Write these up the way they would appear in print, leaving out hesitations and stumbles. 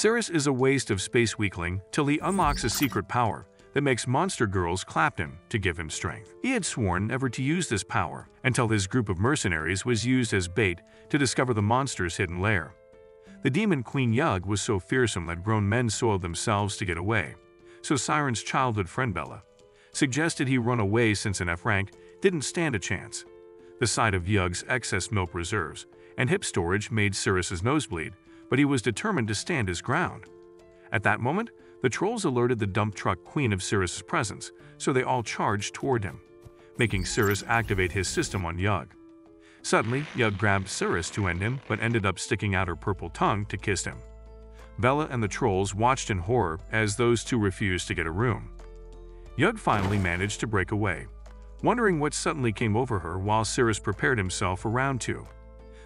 Cirrus is a waste of space weakling till he unlocks a secret power that makes monster girls clap him to give him strength. He had sworn never to use this power until his group of mercenaries was used as bait to discover the monster's hidden lair. The demon queen Yug was so fearsome that grown men soiled themselves to get away, so Siren's childhood friend Bella suggested he run away since an F rank didn't stand a chance. The sight of Yug's excess milk reserves and hip storage made Cirrus's nose bleed, but he was determined to stand his ground. At that moment, the trolls alerted the dump truck queen of Cirrus's presence, so they all charged toward him, making Cirrus activate his system on Yug. Suddenly, Yug grabbed Cirrus to end him, but ended up sticking out her purple tongue to kiss him. Bella and the trolls watched in horror as those two refused to get a room. Yug finally managed to break away, wondering what suddenly came over her while Cirrus prepared himself for round 2.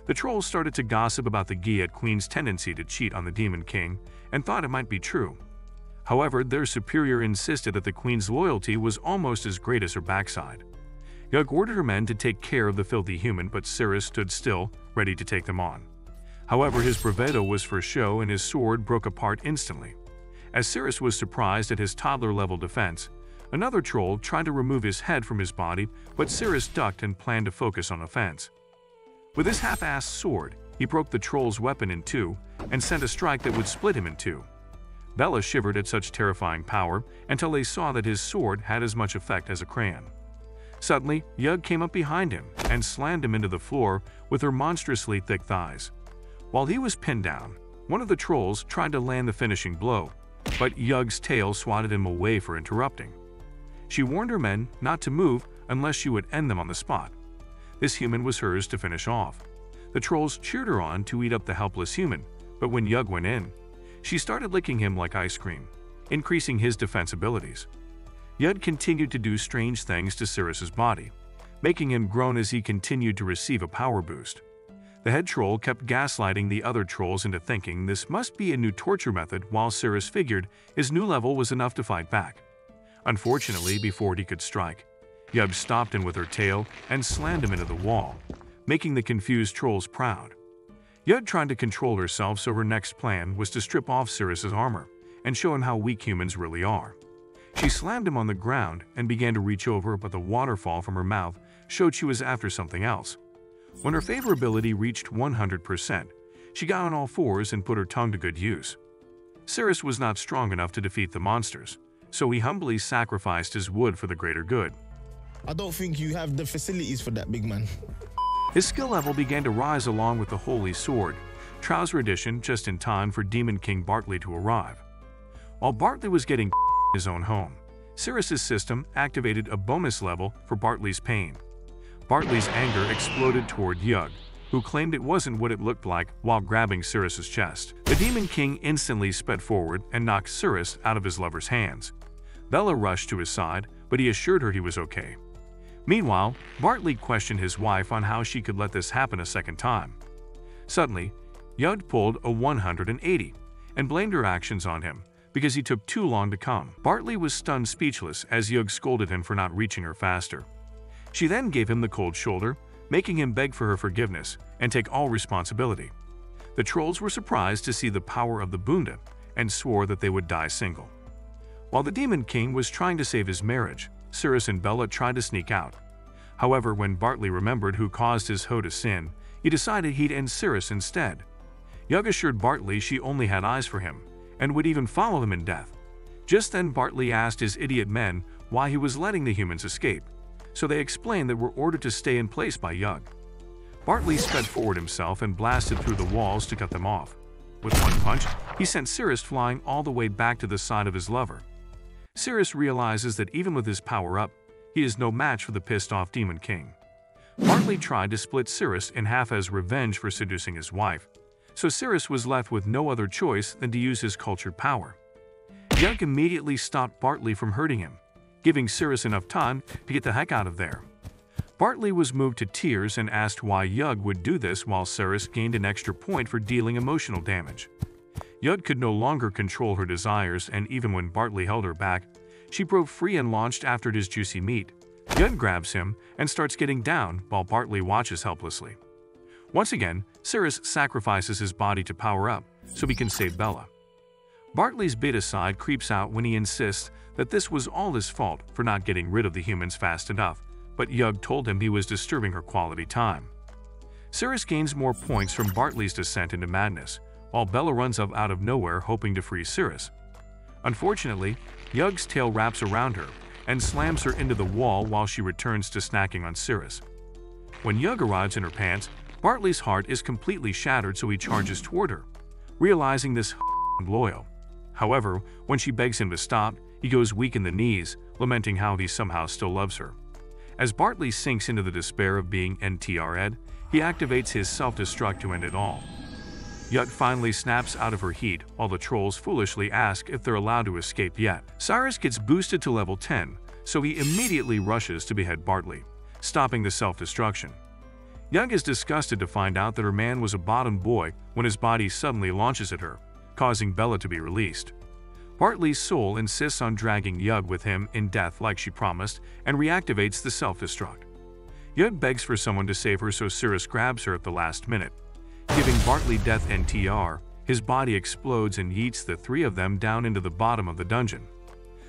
The trolls started to gossip about the Giat Queen's tendency to cheat on the Demon King and thought it might be true. However, their superior insisted that the Queen's loyalty was almost as great as her backside. Yug ordered her men to take care of the filthy human, but Cirrus stood still, ready to take them on. However, his bravado was for show and his sword broke apart instantly. As Cirrus was surprised at his toddler-level defense, another troll tried to remove his head from his body, but Cirrus ducked and planned to focus on offense. With his half-assed sword, he broke the troll's weapon in two and sent a strike that would split him in two. Bella shivered at such terrifying power until they saw that his sword had as much effect as a crayon. Suddenly, Yug came up behind him and slammed him into the floor with her monstrously thick thighs. While he was pinned down, one of the trolls tried to land the finishing blow, but Yug's tail swatted him away for interrupting. She warned her men not to move unless she would end them on the spot. This human was hers to finish off. The trolls cheered her on to eat up the helpless human, but when Yug went in, she started licking him like ice cream, increasing his defense abilities. Yug continued to do strange things to Cirrus's body, making him groan as he continued to receive a power boost. The head troll kept gaslighting the other trolls into thinking this must be a new torture method, while Cirrus figured his new level was enough to fight back. Unfortunately, before he could strike, Yug stopped him with her tail and slammed him into the wall, making the confused trolls proud. Yug tried to control herself, so her next plan was to strip off Cirrus's armor and show him how weak humans really are. She slammed him on the ground and began to reach over, but the waterfall from her mouth showed she was after something else. When her favorability reached 100%, she got on all fours and put her tongue to good use. Cirrus was not strong enough to defeat the monsters, so he humbly sacrificed his wood for the greater good. I don't think you have the facilities for that, big man. His skill level began to rise along with the Holy Sword, Trouser Edition, just in time for Demon King Bartley to arrive. While Bartley was getting his own home, Cirrus's system activated a bonus level for Bartley's pain. Bartley's anger exploded toward Yug, who claimed it wasn't what it looked like while grabbing Cirrus's chest. The Demon King instantly sped forward and knocked Cirrus out of his lover's hands. Bella rushed to his side, but he assured her he was okay. Meanwhile, Bartley questioned his wife on how she could let this happen a second time. Suddenly, Yug pulled a 180 and blamed her actions on him because he took too long to come. Bartley was stunned speechless as Yug scolded him for not reaching her faster. She then gave him the cold shoulder, making him beg for her forgiveness and take all responsibility. The trolls were surprised to see the power of the Bunda and swore that they would die single. While the Demon King was trying to save his marriage, Cirrus and Bella tried to sneak out. However, when Bartley remembered who caused his hoe to sin, he decided he'd end Cirrus instead. Yug assured Bartley she only had eyes for him and would even follow him in death. Just then, Bartley asked his idiot men why he was letting the humans escape, so they explained that were ordered to stay in place by Yug. Bartley sped forward himself and blasted through the walls to cut them off. With one punch, he sent Cirrus flying all the way back to the side of his lover. Cirrus realizes that even with his power up, he is no match for the pissed-off Demon King. Bartley tried to split Cirrus in half as revenge for seducing his wife, so Cirrus was left with no other choice than to use his cultured power. Yug immediately stopped Bartley from hurting him, giving Cirrus enough time to get the heck out of there. Bartley was moved to tears and asked why Yug would do this, while Cirrus gained an extra point for dealing emotional damage. Yug could no longer control her desires, and even when Bartley held her back, she broke free and launched after his juicy meat. Yug grabs him and starts getting down while Bartley watches helplessly. Once again, Cirrus sacrifices his body to power up so he can save Bella. Bartley's beta side creeps out when he insists that this was all his fault for not getting rid of the humans fast enough, but Yug told him he was disturbing her quality time. Cirrus gains more points from Bartley's descent into madness, while Bella runs up out of nowhere hoping to free Cirrus. Unfortunately, Yug's tail wraps around her and slams her into the wall while she returns to snacking on Cirrus. When Yug arrives in her pants, Bartley's heart is completely shattered, so he charges toward her, realizing this loyal. However, when she begs him to stop, he goes weak in the knees, lamenting how he somehow still loves her. As Bartley sinks into the despair of being NTR'd, he activates his self-destruct to end it all. Yug finally snaps out of her heat while the trolls foolishly ask if they're allowed to escape yet. Cyrus gets boosted to level 10, so he immediately rushes to behead Bartley, stopping the self-destruction. Yug is disgusted to find out that her man was a bottom boy when his body suddenly launches at her, causing Bella to be released. Bartley's soul insists on dragging Yug with him in death like she promised and reactivates the self-destruct. Yug begs for someone to save her, so Cirrus grabs her at the last minute. Giving Bartley death NTR, his body explodes and yeets the three of them down into the bottom of the dungeon.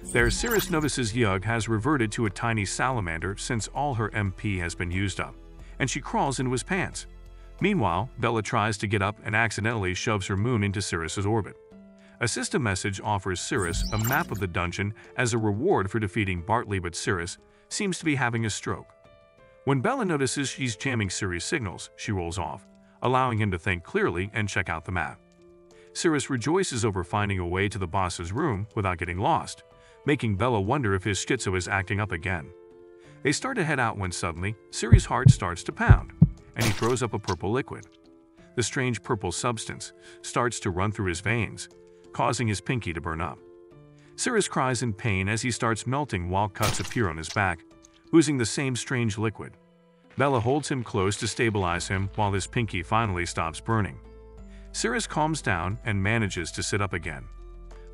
There, Cirrus notices Yug has reverted to a tiny salamander since all her MP has been used up, and she crawls into his pants. Meanwhile, Bella tries to get up and accidentally shoves her moon into Cirrus's orbit. A system message offers Cirrus a map of the dungeon as a reward for defeating Bartley, but Cirrus seems to be having a stroke. When Bella notices she's jamming Cirrus' signals, she rolls off, allowing him to think clearly and check out the map. Cirrus rejoices over finding a way to the boss's room without getting lost, making Bella wonder if his schizo is acting up again. They start to head out when suddenly, Cirrus' heart starts to pound, and he throws up a purple liquid. The strange purple substance starts to run through his veins, causing his pinky to burn up. Cirrus cries in pain as he starts melting while cuts appear on his back, oozing the same strange liquid. Bella holds him close to stabilize him while his pinky finally stops burning. Cirrus calms down and manages to sit up again.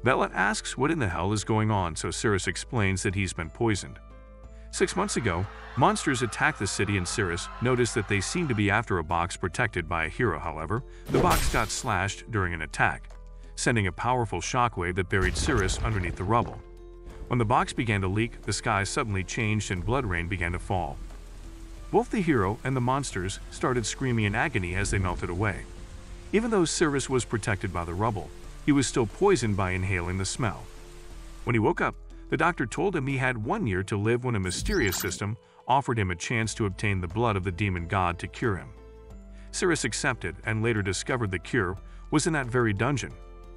Bella asks what in the hell is going on, so Cirrus explains that he's been poisoned. 6 months ago, monsters attacked the city and Cirrus noticed that they seemed to be after a box protected by a hero. However, the box got slashed during an attack, sending a powerful shockwave that buried Cirrus underneath the rubble. When the box began to leak, the sky suddenly changed and blood rain began to fall. Both the hero and the monsters started screaming in agony as they melted away. Even though Cirrus was protected by the rubble, he was still poisoned by inhaling the smell. When he woke up, the doctor told him he had 1 year to live when a mysterious system offered him a chance to obtain the blood of the demon god to cure him. Cirrus accepted and later discovered the cure was in that very dungeon.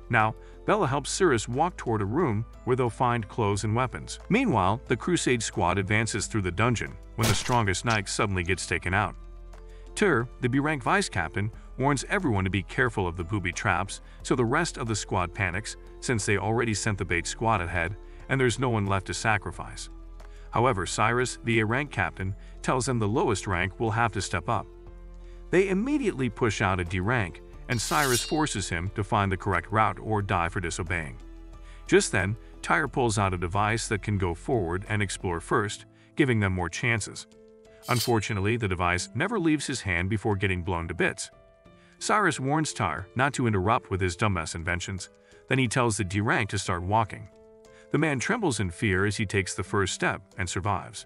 Now, Bella helps Cirrus walk toward a room where they'll find clothes and weapons. Meanwhile, the Crusade squad advances through the dungeon when the strongest knight suddenly gets taken out. Tur, the B-rank vice captain, warns everyone to be careful of the booby traps, so the rest of the squad panics since they already sent the bait squad ahead and there's no one left to sacrifice. However, Cyrus, the A-rank captain, tells them the lowest rank will have to step up. They immediately push out a D rank, and Cyrus forces him to find the correct route or die for disobeying. Just then, Tyr pulls out a device that can go forward and explore first, giving them more chances. Unfortunately, the device never leaves his hand before getting blown to bits. Cyrus warns Tyr not to interrupt with his dumbass inventions, then he tells the D rank to start walking. The man trembles in fear as he takes the first step and survives.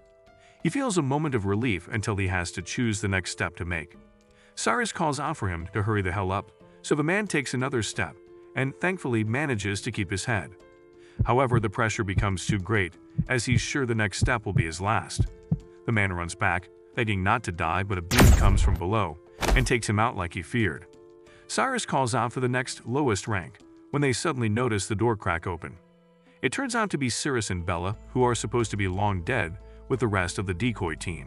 He feels a moment of relief until he has to choose the next step to make. Cyrus calls out for him to hurry the hell up, so the man takes another step and thankfully manages to keep his head. However, the pressure becomes too great as he's sure the next step will be his last. The man runs back, begging not to die, but a beam comes from below and takes him out like he feared. Cyrus calls out for the next lowest rank when they suddenly notice the door crack open. It turns out to be Cirrus and Bella, who are supposed to be long dead, with the rest of the decoy team.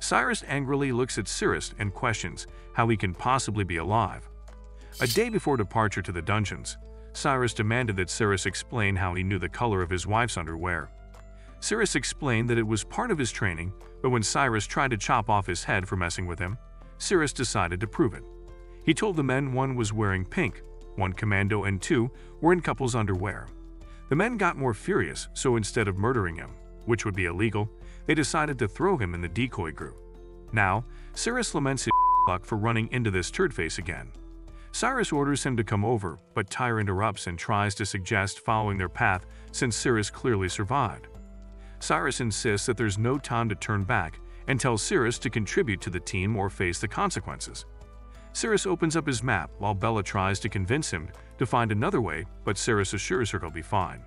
Cyrus angrily looks at Cirrus and questions how he can possibly be alive. A day before departure to the dungeons, Cyrus demanded that Cirrus explain how he knew the color of his wife's underwear. Cirrus explained that it was part of his training, but when Cyrus tried to chop off his head for messing with him, Cirrus decided to prove it. He told the men one was wearing pink, one commando, and 2 were in couples' underwear. The men got more furious, so instead of murdering him, which would be illegal, they decided to throw him in the decoy group. Now, Cirrus laments his luck for running into this turd face again. Cyrus orders him to come over, but Tyr interrupts and tries to suggest following their path since Cirrus clearly survived. Cyrus insists that there's no time to turn back and tells Cirrus to contribute to the team or face the consequences. Cirrus opens up his map while Bella tries to convince him to find another way, but Cirrus assures her he'll be fine.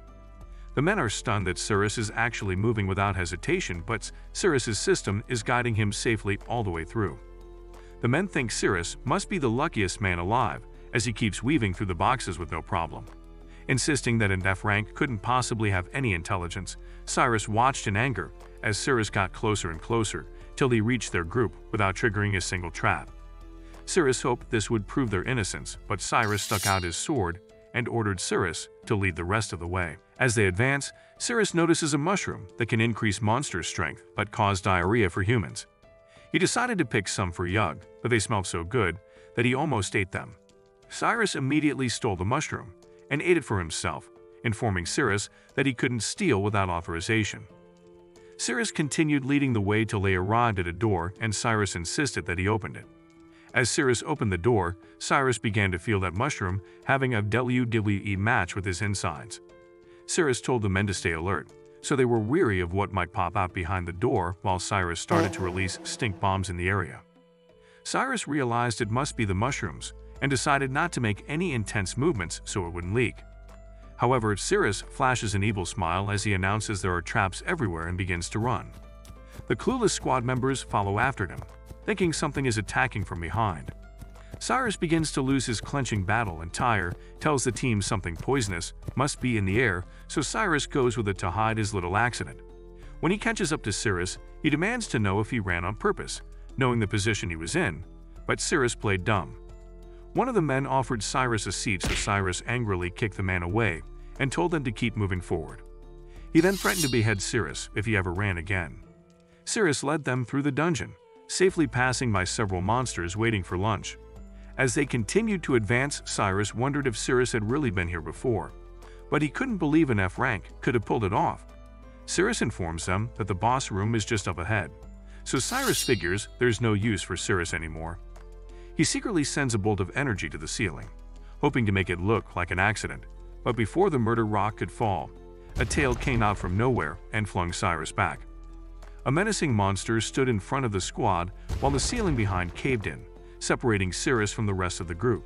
The men are stunned that Cirrus is actually moving without hesitation, but Cirrus's system is guiding him safely all the way through. The men think Cirrus must be the luckiest man alive, as he keeps weaving through the boxes with no problem. Insisting that an F rank couldn't possibly have any intelligence, Cyrus watched in anger as Cirrus got closer and closer till he reached their group without triggering a single trap. Cirrus hoped this would prove their innocence, but Cyrus stuck out his sword and ordered Cirrus to lead the rest of the way. As they advance, Cirrus notices a mushroom that can increase monster strength but cause diarrhea for humans. He decided to pick some for Yug, but they smelled so good that he almost ate them. Cyrus immediately stole the mushroom and ate it for himself, informing Cirrus that he couldn't steal without authorization. Cirrus continued leading the way till they arrived at a door, and Cyrus insisted that he opened it. As Cirrus opened the door, Cyrus began to feel that mushroom having a WWE match with his insides. Cirrus told the men to stay alert, so they were weary of what might pop out behind the door while Cyrus started to release stink bombs in the area. Cyrus realized it must be the mushrooms and decided not to make any intense movements so it wouldn't leak. However, Cirrus flashes an evil smile as he announces there are traps everywhere and begins to run. The clueless squad members follow after him, thinking something is attacking from behind. Cyrus begins to lose his clenching battle, and Tyr tells the team something poisonous must be in the air, so Cyrus goes with it to hide his little accident. When he catches up to Cirrus, he demands to know if he ran on purpose, knowing the position he was in, but Cirrus played dumb. One of the men offered Cyrus a seat, so Cyrus angrily kicked the man away and told them to keep moving forward. He then threatened to behead Cirrus if he ever ran again. Cirrus led them through the dungeon, safely passing by several monsters waiting for lunch. As they continued to advance, Cyrus wondered if Cirrus had really been here before, but he couldn't believe an F rank could have pulled it off. Cirrus informs them that the boss room is just up ahead, so Cyrus figures there's no use for Cirrus anymore. He secretly sends a bolt of energy to the ceiling, hoping to make it look like an accident, but before the murder rock could fall, a tail came out from nowhere and flung Cyrus back. A menacing monster stood in front of the squad while the ceiling behind caved in, separating Cirrus from the rest of the group.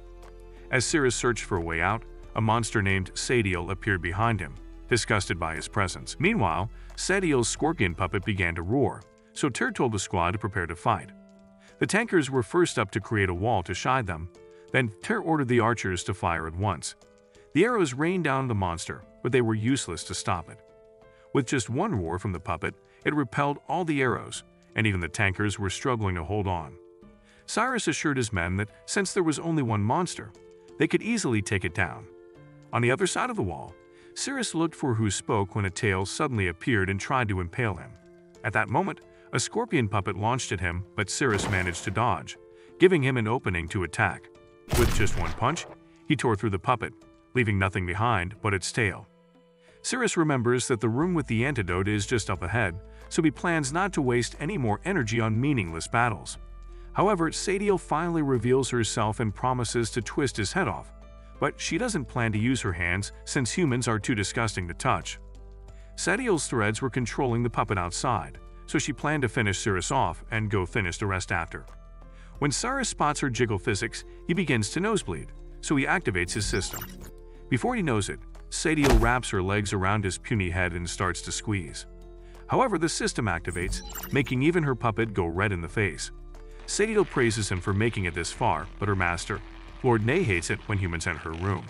As Cirrus searched for a way out, a monster named Sadiel appeared behind him, disgusted by his presence. Meanwhile, Sadiel's scorpion puppet began to roar, so Tyr told the squad to prepare to fight. The tankers were first up to create a wall to shide them, then Tyr ordered the archers to fire at once. The arrows rained down the monster, but they were useless to stop it. With just one roar from the puppet, it repelled all the arrows, and even the tankers were struggling to hold on. Cyrus assured his men that since there was only one monster, they could easily take it down. On the other side of the wall, Cirrus looked for who spoke when a tail suddenly appeared and tried to impale him. At that moment, a scorpion puppet launched at him, but Cirrus managed to dodge, giving him an opening to attack. With just one punch, he tore through the puppet, leaving nothing behind but its tail. Cirrus remembers that the room with the antidote is just up ahead, so he plans not to waste any more energy on meaningless battles. However, Sadiel finally reveals herself and promises to twist his head off, but she doesn't plan to use her hands since humans are too disgusting to touch. Sadiel's threads were controlling the puppet outside, so she planned to finish Cirrus off and go finish the rest after. When Cyrus spots her jiggle physics, he begins to nosebleed, so he activates his system. Before he knows it, Sadiel wraps her legs around his puny head and starts to squeeze. However, the system activates, making even her puppet go red in the face. Sadiel praises him for making it this far, but her master, Lord Nay, hates it when humans enter her room.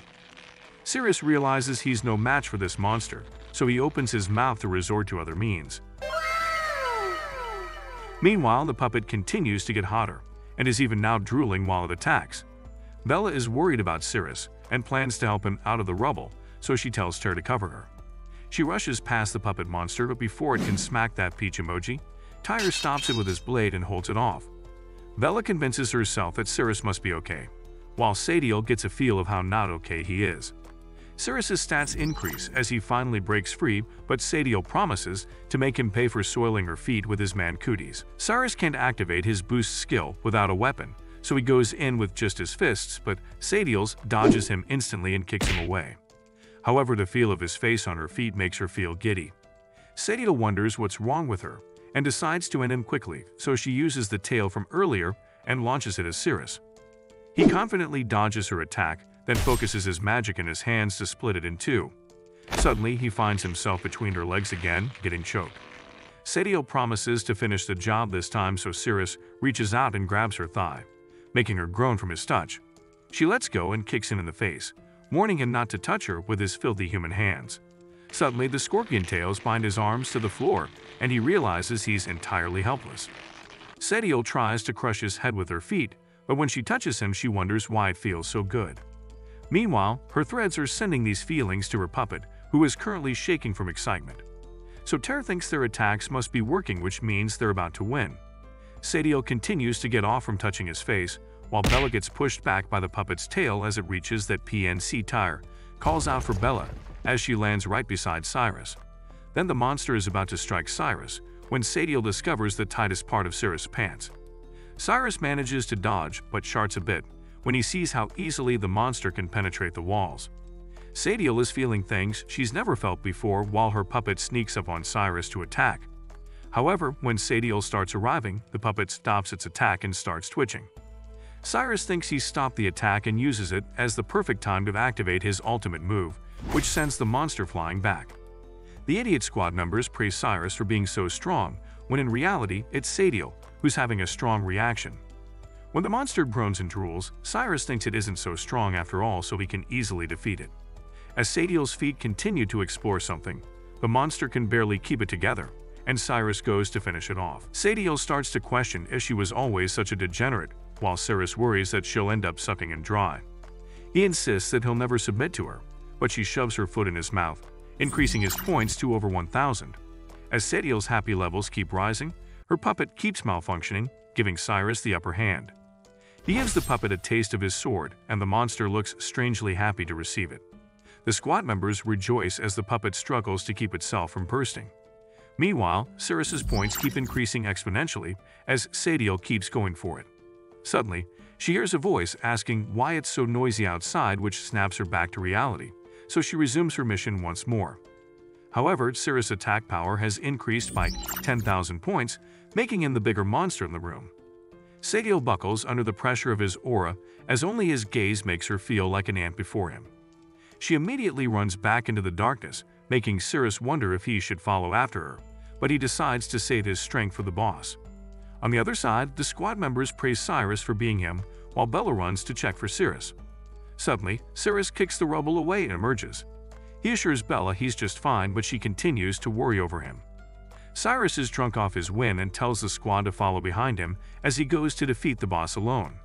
Cirrus realizes he's no match for this monster, so he opens his mouth to resort to other means. Meanwhile, the puppet continues to get hotter, and is even now drooling while it attacks. Bella is worried about Cirrus and plans to help him out of the rubble, so she tells Tyr to cover her. She rushes past the puppet monster, but before it can smack that peach emoji, Tyr stops it with his blade and holds it off. Bella convinces herself that Cirrus must be okay, while Sadiel gets a feel of how not okay he is. Cirrus's stats increase as he finally breaks free, but Sadiel promises to make him pay for soiling her feet with his man cooties. Cyrus can't activate his boost skill without a weapon, so he goes in with just his fists, but Sadiel dodges him instantly and kicks him away. However, the feel of his face on her feet makes her feel giddy. Sadiel wonders what's wrong with her and decides to end him quickly, so she uses the tail from earlier and launches it at Cirrus. He confidently dodges her attack, then focuses his magic in his hands to split it in two. Suddenly, he finds himself between her legs again, getting choked. Sadiel promises to finish the job this time, so Cirrus reaches out and grabs her thigh, making her groan from his touch. She lets go and kicks him in the face, warning him not to touch her with his filthy human hands. Suddenly, the scorpion tails bind his arms to the floor, and he realizes he's entirely helpless. Sadiel tries to crush his head with her feet, but when she touches him, she wonders why it feels so good. Meanwhile, her threads are sending these feelings to her puppet, who is currently shaking from excitement. So Terra thinks their attacks must be working, which means they're about to win. Sadiel continues to get off from touching his face, while Bella gets pushed back by the puppet's tail as it reaches that PNC tire, calls out for Bella as she lands right beside Cyrus. Then the monster is about to strike Cyrus when Sadiel discovers the tightest part of Cirrus' pants. Cyrus manages to dodge but sharts a bit when he sees how easily the monster can penetrate the walls. Sadiel is feeling things she's never felt before while her puppet sneaks up on Cyrus to attack. However, when Sadiel starts arriving, the puppet stops its attack and starts twitching. Cyrus thinks he's stopped the attack and uses it as the perfect time to activate his ultimate move, which sends the monster flying back. The idiot squad members praise Cyrus for being so strong, when in reality it's Sadiel who's having a strong reaction. When the monster groans and drools, Cyrus thinks it isn't so strong after all, so he can easily defeat it. As Sadiel's feet continue to explore something, the monster can barely keep it together, and Cyrus goes to finish it off. Sadiel starts to question if she was always such a degenerate, while Cirrus worries that she'll end up sucking him dry. He insists that he'll never submit to her, but she shoves her foot in his mouth, increasing his points to over 1,000. As Sadiel's happy levels keep rising, her puppet keeps malfunctioning, giving Cyrus the upper hand. He gives the puppet a taste of his sword, and the monster looks strangely happy to receive it. The squad members rejoice as the puppet struggles to keep itself from bursting. Meanwhile, Cirrus's points keep increasing exponentially as Sadiel keeps going for it. Suddenly, she hears a voice asking why it's so noisy outside, which snaps her back to reality, so she resumes her mission once more. However, Cirrus' attack power has increased by 10,000 points, making him the bigger monster in the room. Sadiel buckles under the pressure of his aura, as only his gaze makes her feel like an ant before him. She immediately runs back into the darkness, making Cirrus wonder if he should follow after her, but he decides to save his strength for the boss. On the other side, the squad members praise Cyrus for being him, while Bella runs to check for Cirrus. Suddenly, Cirrus kicks the rubble away and emerges. He assures Bella he's just fine, but she continues to worry over him. Cyrus is drunk off his win and tells the squad to follow behind him as he goes to defeat the boss alone.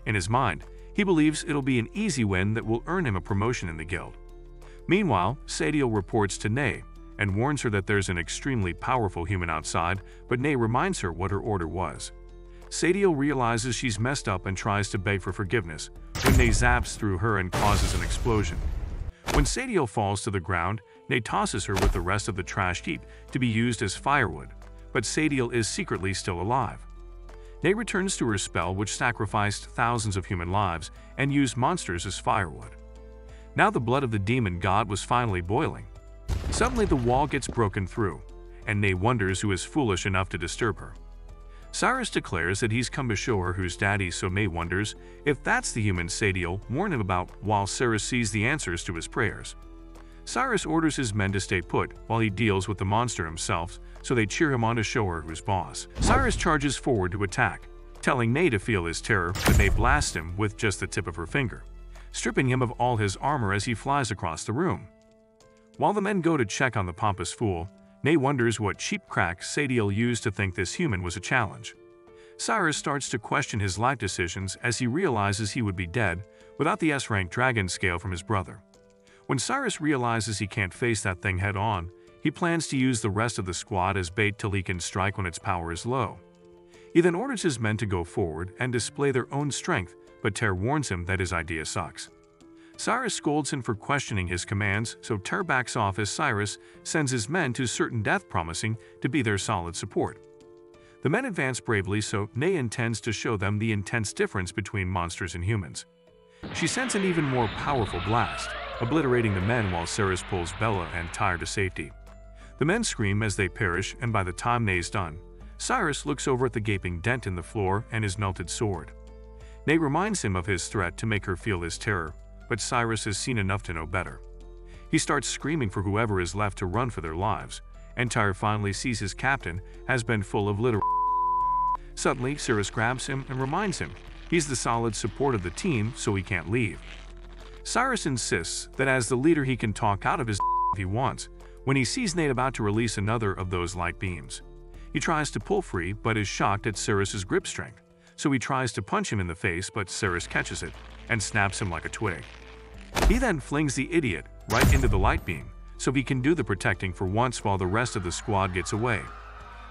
In his mind, he believes it'll be an easy win that will earn him a promotion in the guild. Meanwhile, Sadiel reports to Nay and warns her that there's an extremely powerful human outside, but Nay reminds her what her order was. Sadiel realizes she's messed up and tries to beg for forgiveness, when Nay zaps through her and causes an explosion. When Sadiel falls to the ground, Nay tosses her with the rest of the trash heap to be used as firewood, but Sadiel is secretly still alive. Nay returns to her spell, which sacrificed thousands of human lives and used monsters as firewood. Now the blood of the demon god was finally boiling. Suddenly the wall gets broken through, and Nay wonders who is foolish enough to disturb her. Cyrus declares that he's come to show her who's daddy, so May wonders if that's the human Sadiel warned him about, while Cyrus sees the answers to his prayers. Cyrus orders his men to stay put while he deals with the monster himself, so they cheer him on to show her who's boss. Cyrus charges forward to attack, telling Nay to feel his terror, but Nay blasts him with just the tip of her finger, stripping him of all his armor as he flies across the room. While the men go to check on the pompous fool, Nay wonders what cheap crack Sadiel used to think this human was a challenge. Cyrus starts to question his life decisions as he realizes he would be dead without the S-rank dragon scale from his brother. When Cyrus realizes he can't face that thing head-on, he plans to use the rest of the squad as bait till he can strike when its power is low. He then orders his men to go forward and display their own strength, but Ter warns him that his idea sucks. Cyrus scolds him for questioning his commands, so Ter backs off as Cyrus sends his men to certain death, promising to be their solid support. The men advance bravely, so Nay intends to show them the intense difference between monsters and humans. She sends an even more powerful blast, obliterating the men while Ceres pulls Bella and Tyre to safety. The men scream as they perish, and by the time Nay's done, Cyrus looks over at the gaping dent in the floor and his melted sword. Nay reminds him of his threat to make her feel his terror, but Cyrus has seen enough to know better. He starts screaming for whoever is left to run for their lives, and Tyre finally sees his captain has been full of literal. Suddenly, Cyrus grabs him and reminds him he's the solid support of the team, so he can't leave. Cyrus insists that as the leader he can talk out of his if he wants, when he sees Nate about to release another of those light beams. He tries to pull free but is shocked at Cyrus's grip strength, so he tries to punch him in the face, but Cyrus catches it and snaps him like a twig. He then flings the idiot right into the light beam, so he can do the protecting for once while the rest of the squad gets away.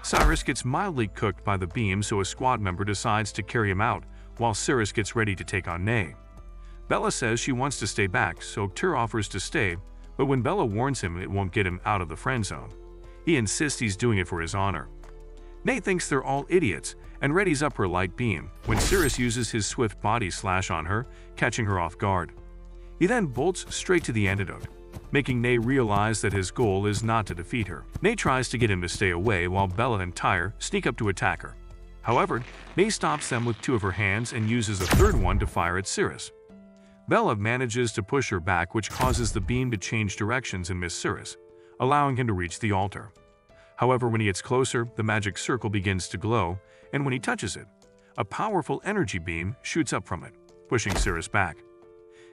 Cyrus gets mildly cooked by the beam, so a squad member decides to carry him out while Cyrus gets ready to take on Nay. Bella says she wants to stay back, so Tyr offers to stay, but when Bella warns him it won't get him out of the friend zone, he insists he's doing it for his honor. Nay thinks they're all idiots and readies up her light beam when Cyrus uses his swift body slash on her, catching her off guard. He then bolts straight to the antidote, making Nay realize that his goal is not to defeat her. Nay tries to get him to stay away while Bella and Tyre sneak up to attack her. However, Nay stops them with two of her hands and uses a third one to fire at Cyrus. Bella manages to push her back, which causes the beam to change directions and miss Cyrus, allowing him to reach the altar. However, when he gets closer, the magic circle begins to glow, and when he touches it, a powerful energy beam shoots up from it, pushing Cyrus back.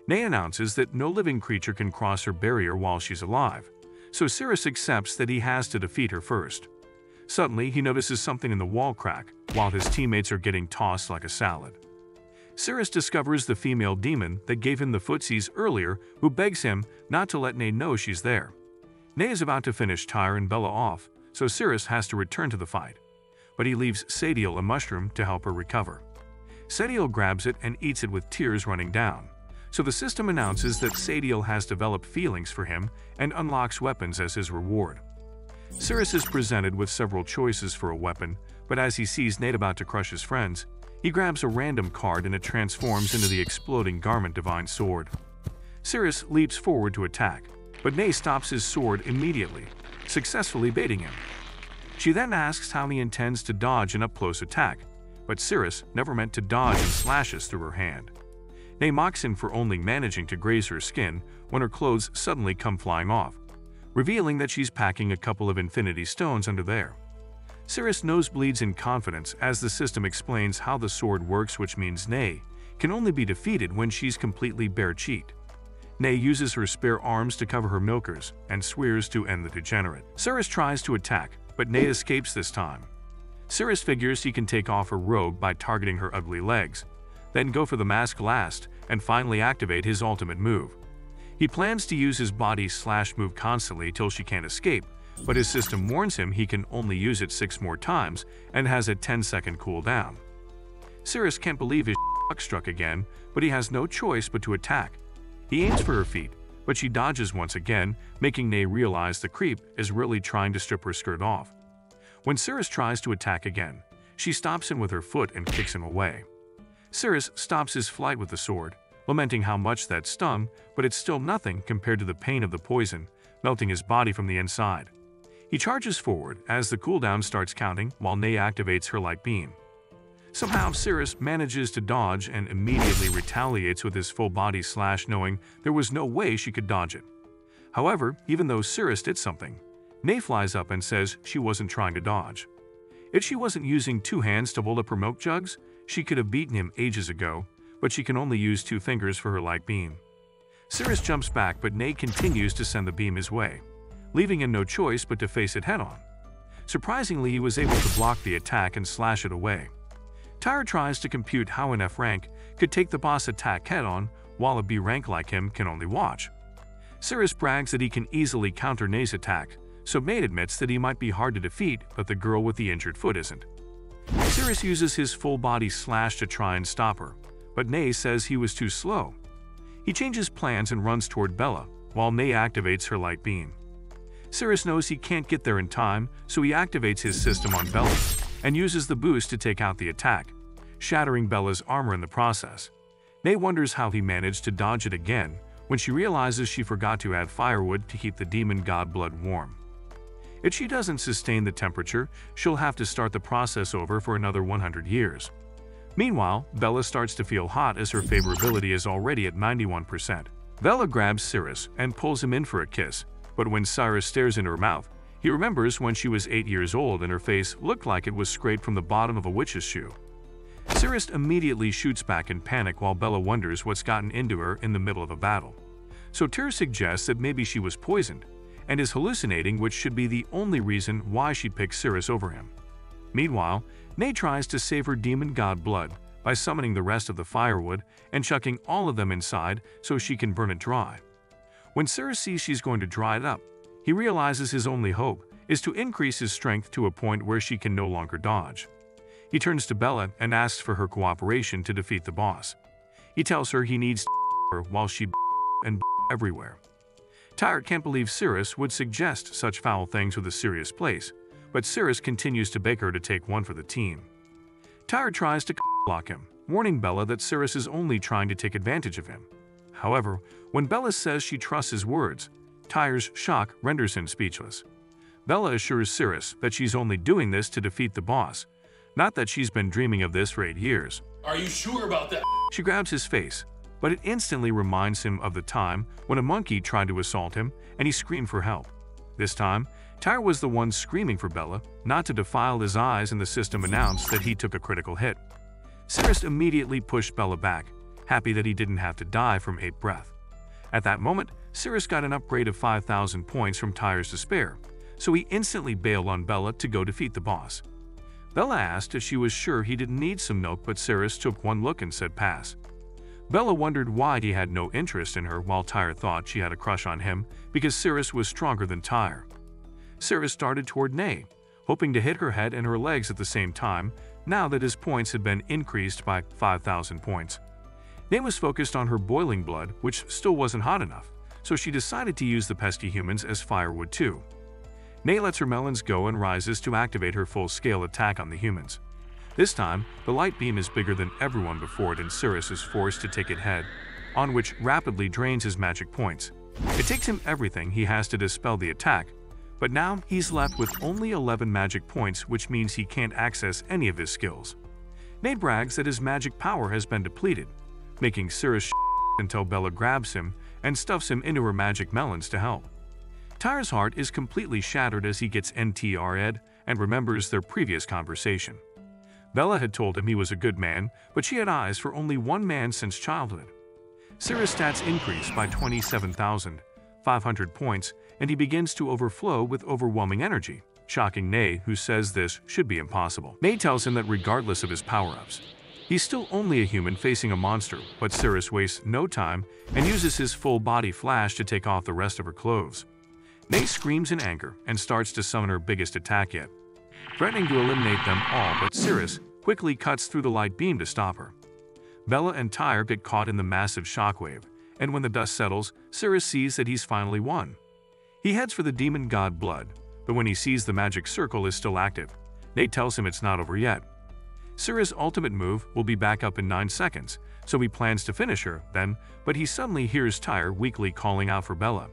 Nay announces that no living creature can cross her barrier while she's alive, so Cyrus accepts that he has to defeat her first. Suddenly, he notices something in the wall crack while his teammates are getting tossed like a salad. Cyrus discovers the female demon that gave him the footsies earlier, who begs him not to let Nay know she's there. Nay is about to finish Tyre and Bella off, so Cyrus has to return to the fight, but he leaves Sadiel a mushroom to help her recover. Sadiel grabs it and eats it with tears running down, so the system announces that Sadiel has developed feelings for him and unlocks weapons as his reward. Cyrus is presented with several choices for a weapon, but as he sees Nate about to crush his friends, he grabs a random card and it transforms into the exploding Garment Divine Sword. Cyrus leaps forward to attack, but Nate stops his sword immediately, successfully baiting him. She then asks how he intends to dodge an up-close attack, but Cyrus never meant to dodge and slashes through her hand. Nay mocks him for only managing to graze her skin when her clothes suddenly come flying off, revealing that she's packing a couple of infinity stones under there. Cyrus nosebleeds in confidence as the system explains how the sword works, which means Nay can only be defeated when she's completely bare-cheeked. Nay uses her spare arms to cover her milkers and swears to end the degenerate. Cyrus tries to attack, but Nay escapes this time. Cyrus figures he can take off her robe by targeting her ugly legs, then go for the mask last and finally activate his ultimate move. He plans to use his body slash move constantly till she can't escape, but his system warns him he can only use it 6 more times and has a 10-second cooldown. Cyrus can't believe his luck struck again, but he has no choice but to attack. He aims for her feet, but she dodges once again, making Nay realize the creep is really trying to strip her skirt off. When Cyrus tries to attack again, she stops him with her foot and kicks him away. Cyrus stops his flight with the sword, lamenting how much that stung, but it's still nothing compared to the pain of the poison, melting his body from the inside. He charges forward as the cooldown starts counting while Nay activates her light beam. Somehow, Cyrus manages to dodge and immediately retaliates with his full body slash, knowing there was no way she could dodge it. However, even though Cyrus did something, Nay flies up and says she wasn't trying to dodge. If she wasn't using 2 hands to hold up her milk jugs, she could have beaten him ages ago, but she can only use 2 fingers for her light beam. Cyrus jumps back, but Nay continues to send the beam his way, leaving him no choice but to face it head-on. Surprisingly, he was able to block the attack and slash it away. Tyre tries to compute how an F rank could take the boss attack head-on, while a B rank like him can only watch. Cyrus brags that he can easily counter Nay's attack, so May admits that he might be hard to defeat, but the girl with the injured foot isn't. Cyrus uses his full body slash to try and stop her, but Nay says he was too slow. He changes plans and runs toward Bella, while Nay activates her light beam. Cyrus knows he can't get there in time, so he activates his system on Bella, and uses the boost to take out the attack, shattering Bella's armor in the process. Nate wonders how he managed to dodge it again when she realizes she forgot to add firewood to keep the demon god blood warm. If she doesn't sustain the temperature, she'll have to start the process over for another 100 years. Meanwhile, Bella starts to feel hot as her favorability is already at 91%. Bella grabs Cyrus and pulls him in for a kiss, but when Cyrus stares into her mouth, he remembers when she was 8 years old and her face looked like it was scraped from the bottom of a witch's shoe. Cyrus immediately shoots back in panic while Bella wonders what's gotten into her in the middle of a battle. So Tyr suggests that maybe she was poisoned and is hallucinating, which should be the only reason why she picks Cyrus over him. Meanwhile, Nate tries to save her demon god blood by summoning the rest of the firewood and chucking all of them inside so she can burn it dry. When Cyrus sees she's going to dry it up, he realizes his only hope is to increase his strength to a point where she can no longer dodge. He turns to Bella and asks for her cooperation to defeat the boss. He tells her he needs to her while she and everywhere. Tyr can't believe Cyrus would suggest such foul things with a serious place, but Cyrus continues to beg her to take one for the team. Tyr tries to block him, warning Bella that Cyrus is only trying to take advantage of him. However, when Bella says she trusts his words, Tyr's shock renders him speechless. Bella assures Cyrus that she's only doing this to defeat the boss, not that she's been dreaming of this for 8 years. Are you sure about that? She grabs his face, but it instantly reminds him of the time when a monkey tried to assault him and he screamed for help. This time, Tyr was the one screaming for Bella not to defile his eyes, and the system announced that he took a critical hit. Cyrus immediately pushed Bella back, happy that he didn't have to die from 8 breath. At that moment, Cyrus got an upgrade of 5,000 points from Tyr's despair, so he instantly bailed on Bella to go defeat the boss. Bella asked if she was sure he didn't need some milk, but Cyrus took one look and said pass. Bella wondered why he had no interest in her, while Tyr thought she had a crush on him because Cyrus was stronger than Tyr. Cyrus started toward Nate, hoping to hit her head and her legs at the same time now that his points had been increased by 5,000 points. Nate was focused on her boiling blood, which still wasn't hot enough, so she decided to use the pesky humans as firewood too. Nate lets her melons go and rises to activate her full-scale attack on the humans. This time, the light beam is bigger than everyone before it and Cyrus is forced to take it head, on which rapidly drains his magic points. It takes him everything he has to dispel the attack, but now he's left with only 11 magic points, which means he can't access any of his skills. Nate brags that his magic power has been depleted, making Cyrus until Bella grabs him and stuffs him into her magic melons to help. Tyr's heart is completely shattered as he gets NTR'd and remembers their previous conversation. Bella had told him he was a good man, but she had eyes for only one man since childhood. Cyrus' stats increase by 27,500 points, and he begins to overflow with overwhelming energy, shocking Nate, who says this should be impossible. Nate tells him that regardless of his power-ups, he's still only a human facing a monster, but Cyrus wastes no time and uses his full-body flash to take off the rest of her clothes. Nate screams in anger and starts to summon her biggest attack yet, threatening to eliminate them all, but Cyrus quickly cuts through the light beam to stop her. Bella and Tyr get caught in the massive shockwave, and when the dust settles, Cyrus sees that he's finally won. He heads for the demon god blood, but when he sees the magic circle is still active, Nate tells him it's not over yet. Cyrus' ultimate move will be back up in 9 seconds, so he plans to finish her then, but he suddenly hears Tyr weakly calling out for Bella.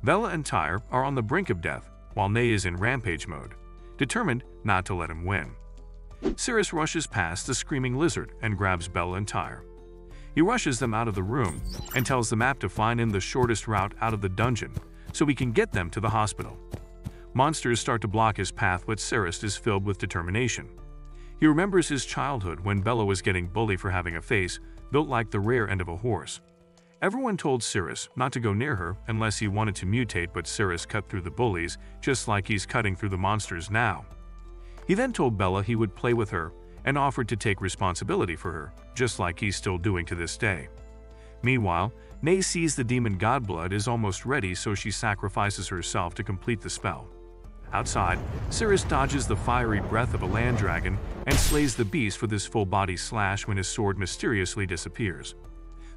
Bella and Tyr are on the brink of death, while Nate is in rampage mode, determined not to let him win. Cyrus rushes past the screaming lizard and grabs Bella and Tyr. He rushes them out of the room and tells the map to find him the shortest route out of the dungeon so he can get them to the hospital. Monsters start to block his path, but Cyrus is filled with determination. He remembers his childhood when Bella was getting bullied for having a face built like the rear end of a horse. Everyone told Cyrus not to go near her unless he wanted to mutate, but Cyrus cut through the bullies just like he's cutting through the monsters now. He then told Bella he would play with her and offered to take responsibility for her, just like he's still doing to this day. Meanwhile, Nate sees the demon god blood is almost ready, so she sacrifices herself to complete the spell. Outside, Cyrus dodges the fiery breath of a land dragon and slays the beast with his full-body slash when his sword mysteriously disappears.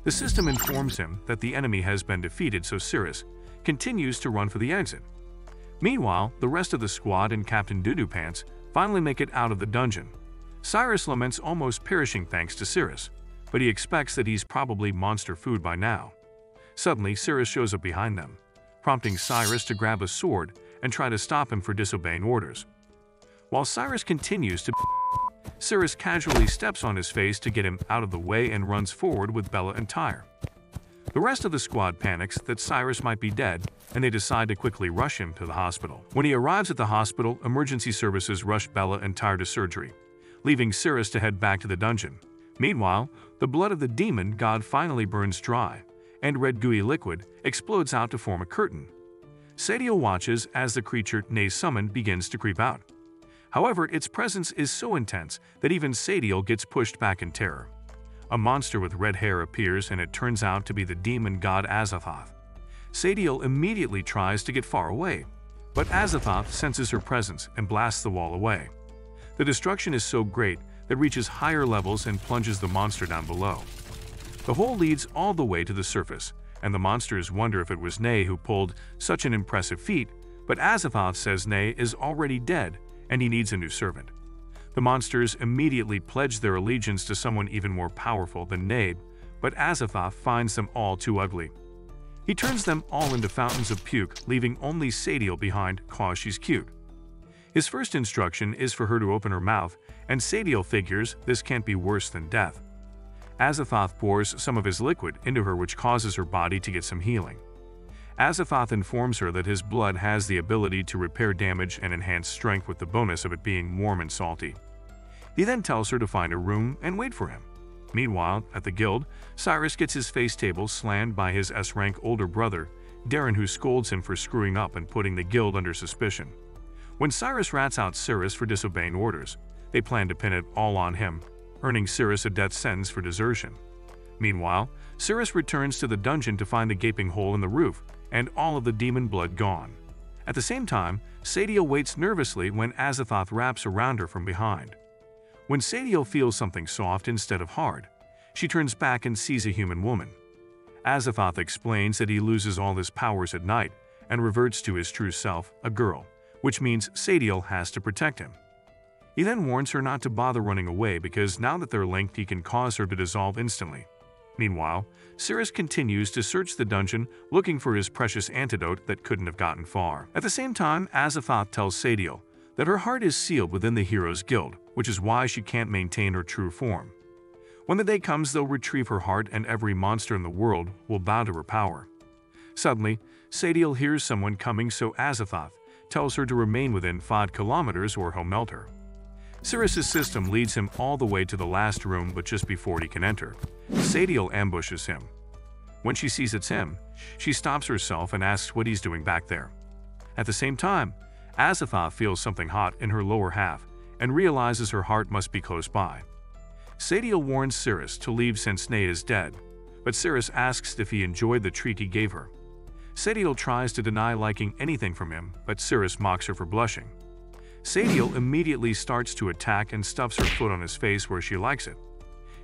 The system informs him that the enemy has been defeated, so Cyrus continues to run for the exit. Meanwhile, the rest of the squad and Captain Doodoo Pants finally make it out of the dungeon. Cyrus laments almost perishing thanks to Cirrus, but he expects that he's probably monster food by now. Suddenly, Cirrus shows up behind them, prompting Cyrus to grab a sword and try to stop him for disobeying orders. While Cyrus continues to Cirrus casually steps on his face to get him out of the way and runs forward with Bella and Tyre. The rest of the squad panics that Cyrus might be dead, and they decide to quickly rush him to the hospital. When he arrives at the hospital, emergency services rush Bella and Tyre to surgery, leaving Cirrus to head back to the dungeon. Meanwhile, the blood of the demon god finally burns dry, and red gooey liquid explodes out to form a curtain. Sadiel watches as the creature Ney summoned begins to creep out. However, its presence is so intense that even Sadiel gets pushed back in terror. A monster with red hair appears, and it turns out to be the demon god Azathoth. Sadiel immediately tries to get far away, but Azathoth senses her presence and blasts the wall away. The destruction is so great that it reaches higher levels and plunges the monster down below. The hole leads all the way to the surface, and the monsters wonder if it was Ney who pulled such an impressive feat, but Azathoth says Ney is already dead and he needs a new servant. The monsters immediately pledge their allegiance to someone even more powerful than Ney, but Azathoth finds them all too ugly. He turns them all into fountains of puke, leaving only Sadiel behind cause she's cute. His first instruction is for her to open her mouth, and Sadiel figures this can't be worse than death. Azathoth pours some of his liquid into her, which causes her body to get some healing. Azathoth informs her that his blood has the ability to repair damage and enhance strength, with the bonus of it being warm and salty. He then tells her to find a room and wait for him. Meanwhile, at the guild, Cyrus gets his face table slammed by his S-rank older brother, Darren, who scolds him for screwing up and putting the guild under suspicion. When Cyrus rats out Cirrus for disobeying orders, they plan to pin it all on him, earning Cirrus a death sentence for desertion. Meanwhile, Cirrus returns to the dungeon to find the gaping hole in the roof and all of the demon blood gone. At the same time, Sadiel waits nervously when Azathoth wraps around her from behind. When Sadiel feels something soft instead of hard, she turns back and sees a human woman. Azathoth explains that he loses all his powers at night and reverts to his true self, a girl, which means Sadiel has to protect him. He then warns her not to bother running away because now that they're linked, he can cause her to dissolve instantly. Meanwhile, Cirrus continues to search the dungeon looking for his precious antidote that couldn't have gotten far. At the same time, Azathoth tells Sadiel that her heart is sealed within the Heroes Guild, which is why she can't maintain her true form. When the day comes, they'll retrieve her heart and every monster in the world will bow to her power. Suddenly, Sadiel hears someone coming, so Azathoth tells her to remain within 5 kilometers or he'll melt her. Cirrus's system leads him all the way to the last room, but just before he can enter, Sadiel ambushes him. When she sees it's him, she stops herself and asks what he's doing back there. At the same time, Azathoth feels something hot in her lower half and realizes her heart must be close by. Sadiel warns Cirrus to leave since Ney is dead, but Cirrus asks if he enjoyed the treat he gave her. Sadiel tries to deny liking anything from him, but Cirrus mocks her for blushing. Sadiel immediately starts to attack and stuffs her foot on his face where she likes it.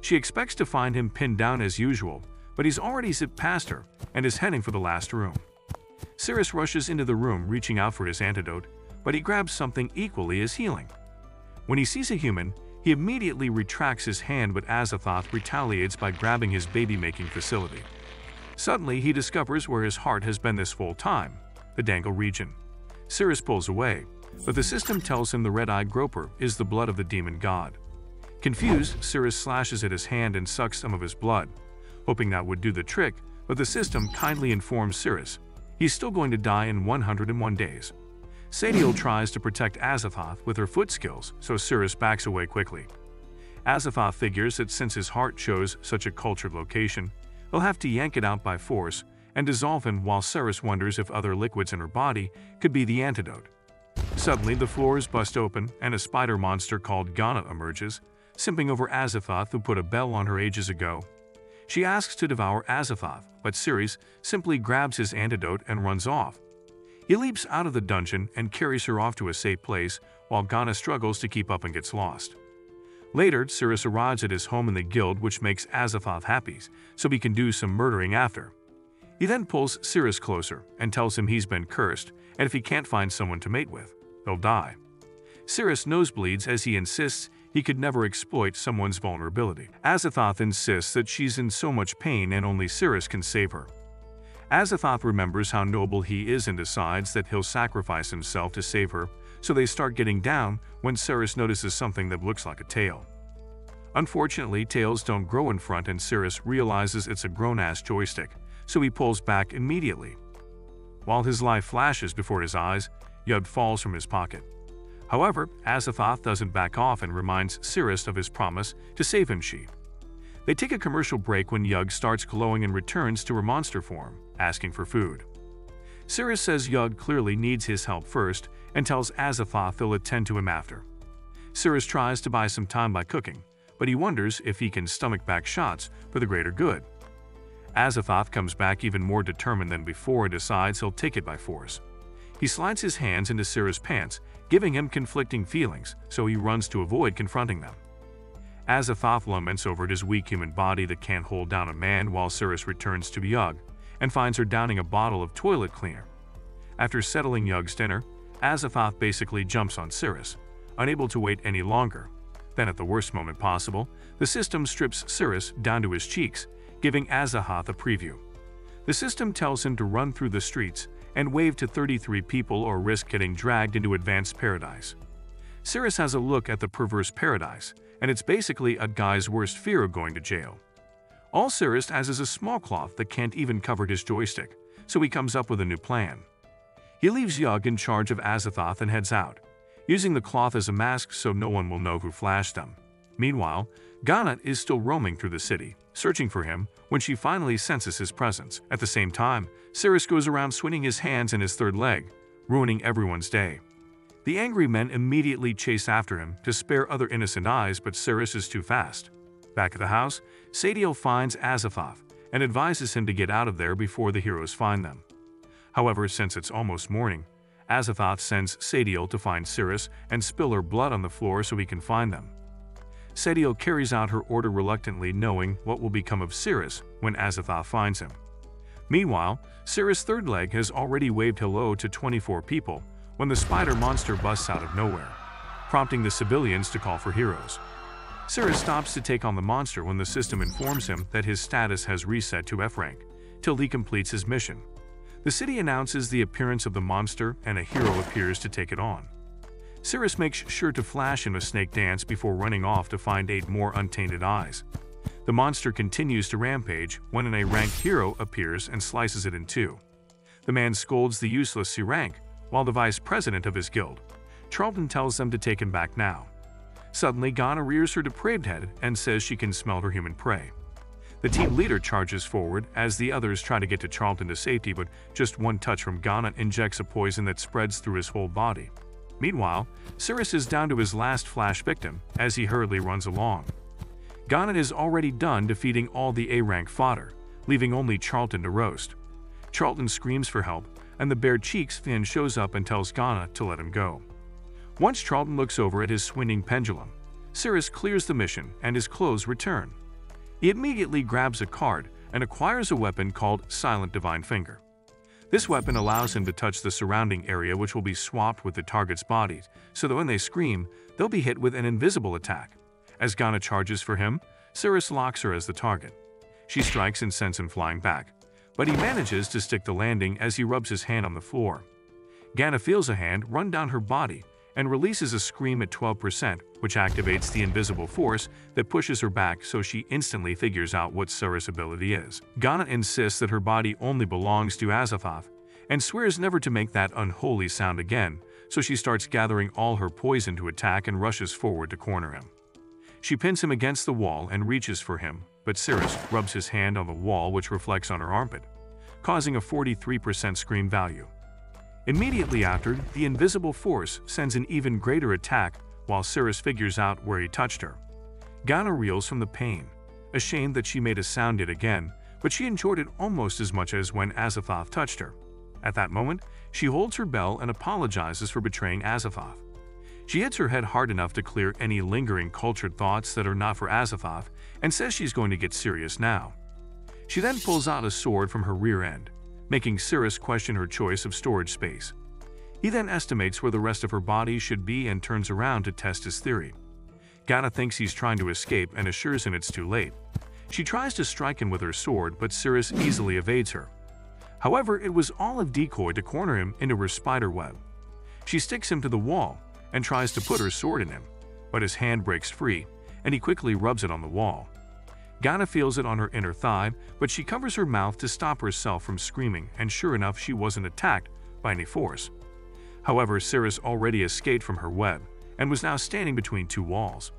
She expects to find him pinned down as usual, but he's already zipped past her and is heading for the last room. Cirrus rushes into the room reaching out for his antidote, but he grabs something equally as healing. When he sees a human, he immediately retracts his hand, but Azathoth retaliates by grabbing his baby-making facility. Suddenly, he discovers where his heart has been this whole time, the dangle region. Cirrus pulls away, but the system tells him the red-eyed groper is the blood of the demon god. Confused, Cirrus slashes at his hand and sucks some of his blood, hoping that would do the trick, but the system kindly informs Cirrus he's still going to die in 101 days. Sadiel tries to protect Azathoth with her foot skills, so Cirrus backs away quickly. Azathoth figures that since his heart chose such a cultured location, he'll have to yank it out by force and dissolve him, while Cirrus wonders if other liquids in her body could be the antidote. Suddenly, the floors bust open and a spider monster called Ghana emerges, simping over Azathoth, who put a bell on her ages ago. She asks to devour Azathoth, but Cirrus simply grabs his antidote and runs off. He leaps out of the dungeon and carries her off to a safe place, while Ghana struggles to keep up and gets lost. Later, Cirrus arrives at his home in the guild, which makes Azathoth happy, so he can do some murdering after. He then pulls Cirrus closer and tells him he's been cursed, and if he can't find someone to mate with, he'll die. Cirrus nosebleeds as he insists he could never exploit someone's vulnerability. Azathoth insists that she's in so much pain and only Cirrus can save her. Azathoth remembers how noble he is and decides that he'll sacrifice himself to save her, so they start getting down when Cirrus notices something that looks like a tail. Unfortunately, tails don't grow in front and Cirrus realizes it's a grown-ass joystick, so he pulls back immediately. While his life flashes before his eyes, Yug falls from his pocket. However, Azathoth doesn't back off and reminds Cirrus of his promise to save him. They take a commercial break when Yug starts glowing and returns to her monster form, asking for food. Cirrus says Yug clearly needs his help first and tells Azathoth they'll attend to him after. Cirrus tries to buy some time by cooking, but he wonders if he can stomach back shots for the greater good. Azathoth comes back even more determined than before and decides he'll take it by force. He slides his hands into Cirrus' pants, giving him conflicting feelings, so he runs to avoid confronting them. Azathoth laments over his weak human body that can't hold down a man while Cirrus returns to Yug and finds her downing a bottle of toilet cleaner. After settling Yug's dinner, Azathoth basically jumps on Cirrus, unable to wait any longer. Then at the worst moment possible, the system strips Cirrus down to his cheeks, giving Azathoth a preview. The system tells him to run through the streets and wave to 33 people or risk getting dragged into advanced paradise. Cirrus has a look at the perverse paradise, and it's basically a guy's worst fear of going to jail. All Cirrus has is a small cloth that can't even cover his joystick, so he comes up with a new plan. He leaves Yug in charge of Azathoth and heads out, using the cloth as a mask so no one will know who flashed them. Meanwhile, Ganat is still roaming through the city, searching for him when she finally senses his presence. At the same time, Cirrus goes around swinging his hands and his third leg, ruining everyone's day. The angry men immediately chase after him to spare other innocent eyes, but Cirrus is too fast. Back at the house, Sadiel finds Azathoth and advises him to get out of there before the heroes find them. However, since it's almost morning, Azathoth sends Sadiel to find Cirrus and spill her blood on the floor so he can find them. Sadiel carries out her order reluctantly, knowing what will become of Cirrus when Azathoth finds him. Meanwhile, Cirrus' third leg has already waved hello to 24 people when the spider monster busts out of nowhere, prompting the civilians to call for heroes. Cirrus stops to take on the monster when the system informs him that his status has reset to F rank, till he completes his mission. The city announces the appearance of the monster and a hero appears to take it on. Cirrus makes sure to flash in a snake dance before running off to find 8 more untainted eyes. The monster continues to rampage when an A-rank hero appears and slices it in two. The man scolds the useless C-rank, while the vice president of his guild, Charlton, tells them to take him back now. Suddenly, Ghana rears her depraved head and says she can smell her human prey. The team leader charges forward as the others try to get to Charlton to safety, but just one touch from Ghana injects a poison that spreads through his whole body. Meanwhile, Cirrus is down to his last flash victim as he hurriedly runs along. Ghana is already done defeating all the A-rank fodder, leaving only Charlton to roast. Charlton screams for help, and the bare cheeks Finn shows up and tells Ghana to let him go. Once Charlton looks over at his swinging pendulum, Cirrus clears the mission and his clothes return. He immediately grabs a card and acquires a weapon called Silent Divine Finger. This weapon allows him to touch the surrounding area, which will be swapped with the target's bodies, so that when they scream, they'll be hit with an invisible attack. As Ghana charges for him, Cirrus locks her as the target. She strikes and sends him flying back, but he manages to stick the landing as he rubs his hand on the floor. Ghana feels a hand run down her body and releases a scream at 12%, which activates the invisible force that pushes her back, so she instantly figures out what Cirrus' ability is. Ghana insists that her body only belongs to Azathoth and swears never to make that unholy sound again, so she starts gathering all her poison to attack and rushes forward to corner him. She pins him against the wall and reaches for him, but Cirrus rubs his hand on the wall, which reflects on her armpit, causing a 43% scream value. Immediately after, the invisible force sends an even greater attack while Cirrus figures out where he touched her. Ghana reels from the pain, ashamed that she made a sound yet again, but she enjoyed it almost as much as when Azathoth touched her. At that moment, she holds her bell and apologizes for betraying Azathoth. She hits her head hard enough to clear any lingering cultured thoughts that are not for Azathoth and says she's going to get serious now. She then pulls out a sword from her rear end, making Cirrus question her choice of storage space. He then estimates where the rest of her body should be and turns around to test his theory. Gana thinks he's trying to escape and assures him it's too late. She tries to strike him with her sword, but Cirrus easily evades her. However, it was all a decoy to corner him into her spider web. She sticks him to the wall and tries to put her sword in him, but his hand breaks free, and he quickly rubs it on the wall. Gana feels it on her inner thigh, but she covers her mouth to stop herself from screaming, and sure enough, she wasn't attacked by any force. However, Cirrus already escaped from her web and was now standing between two walls.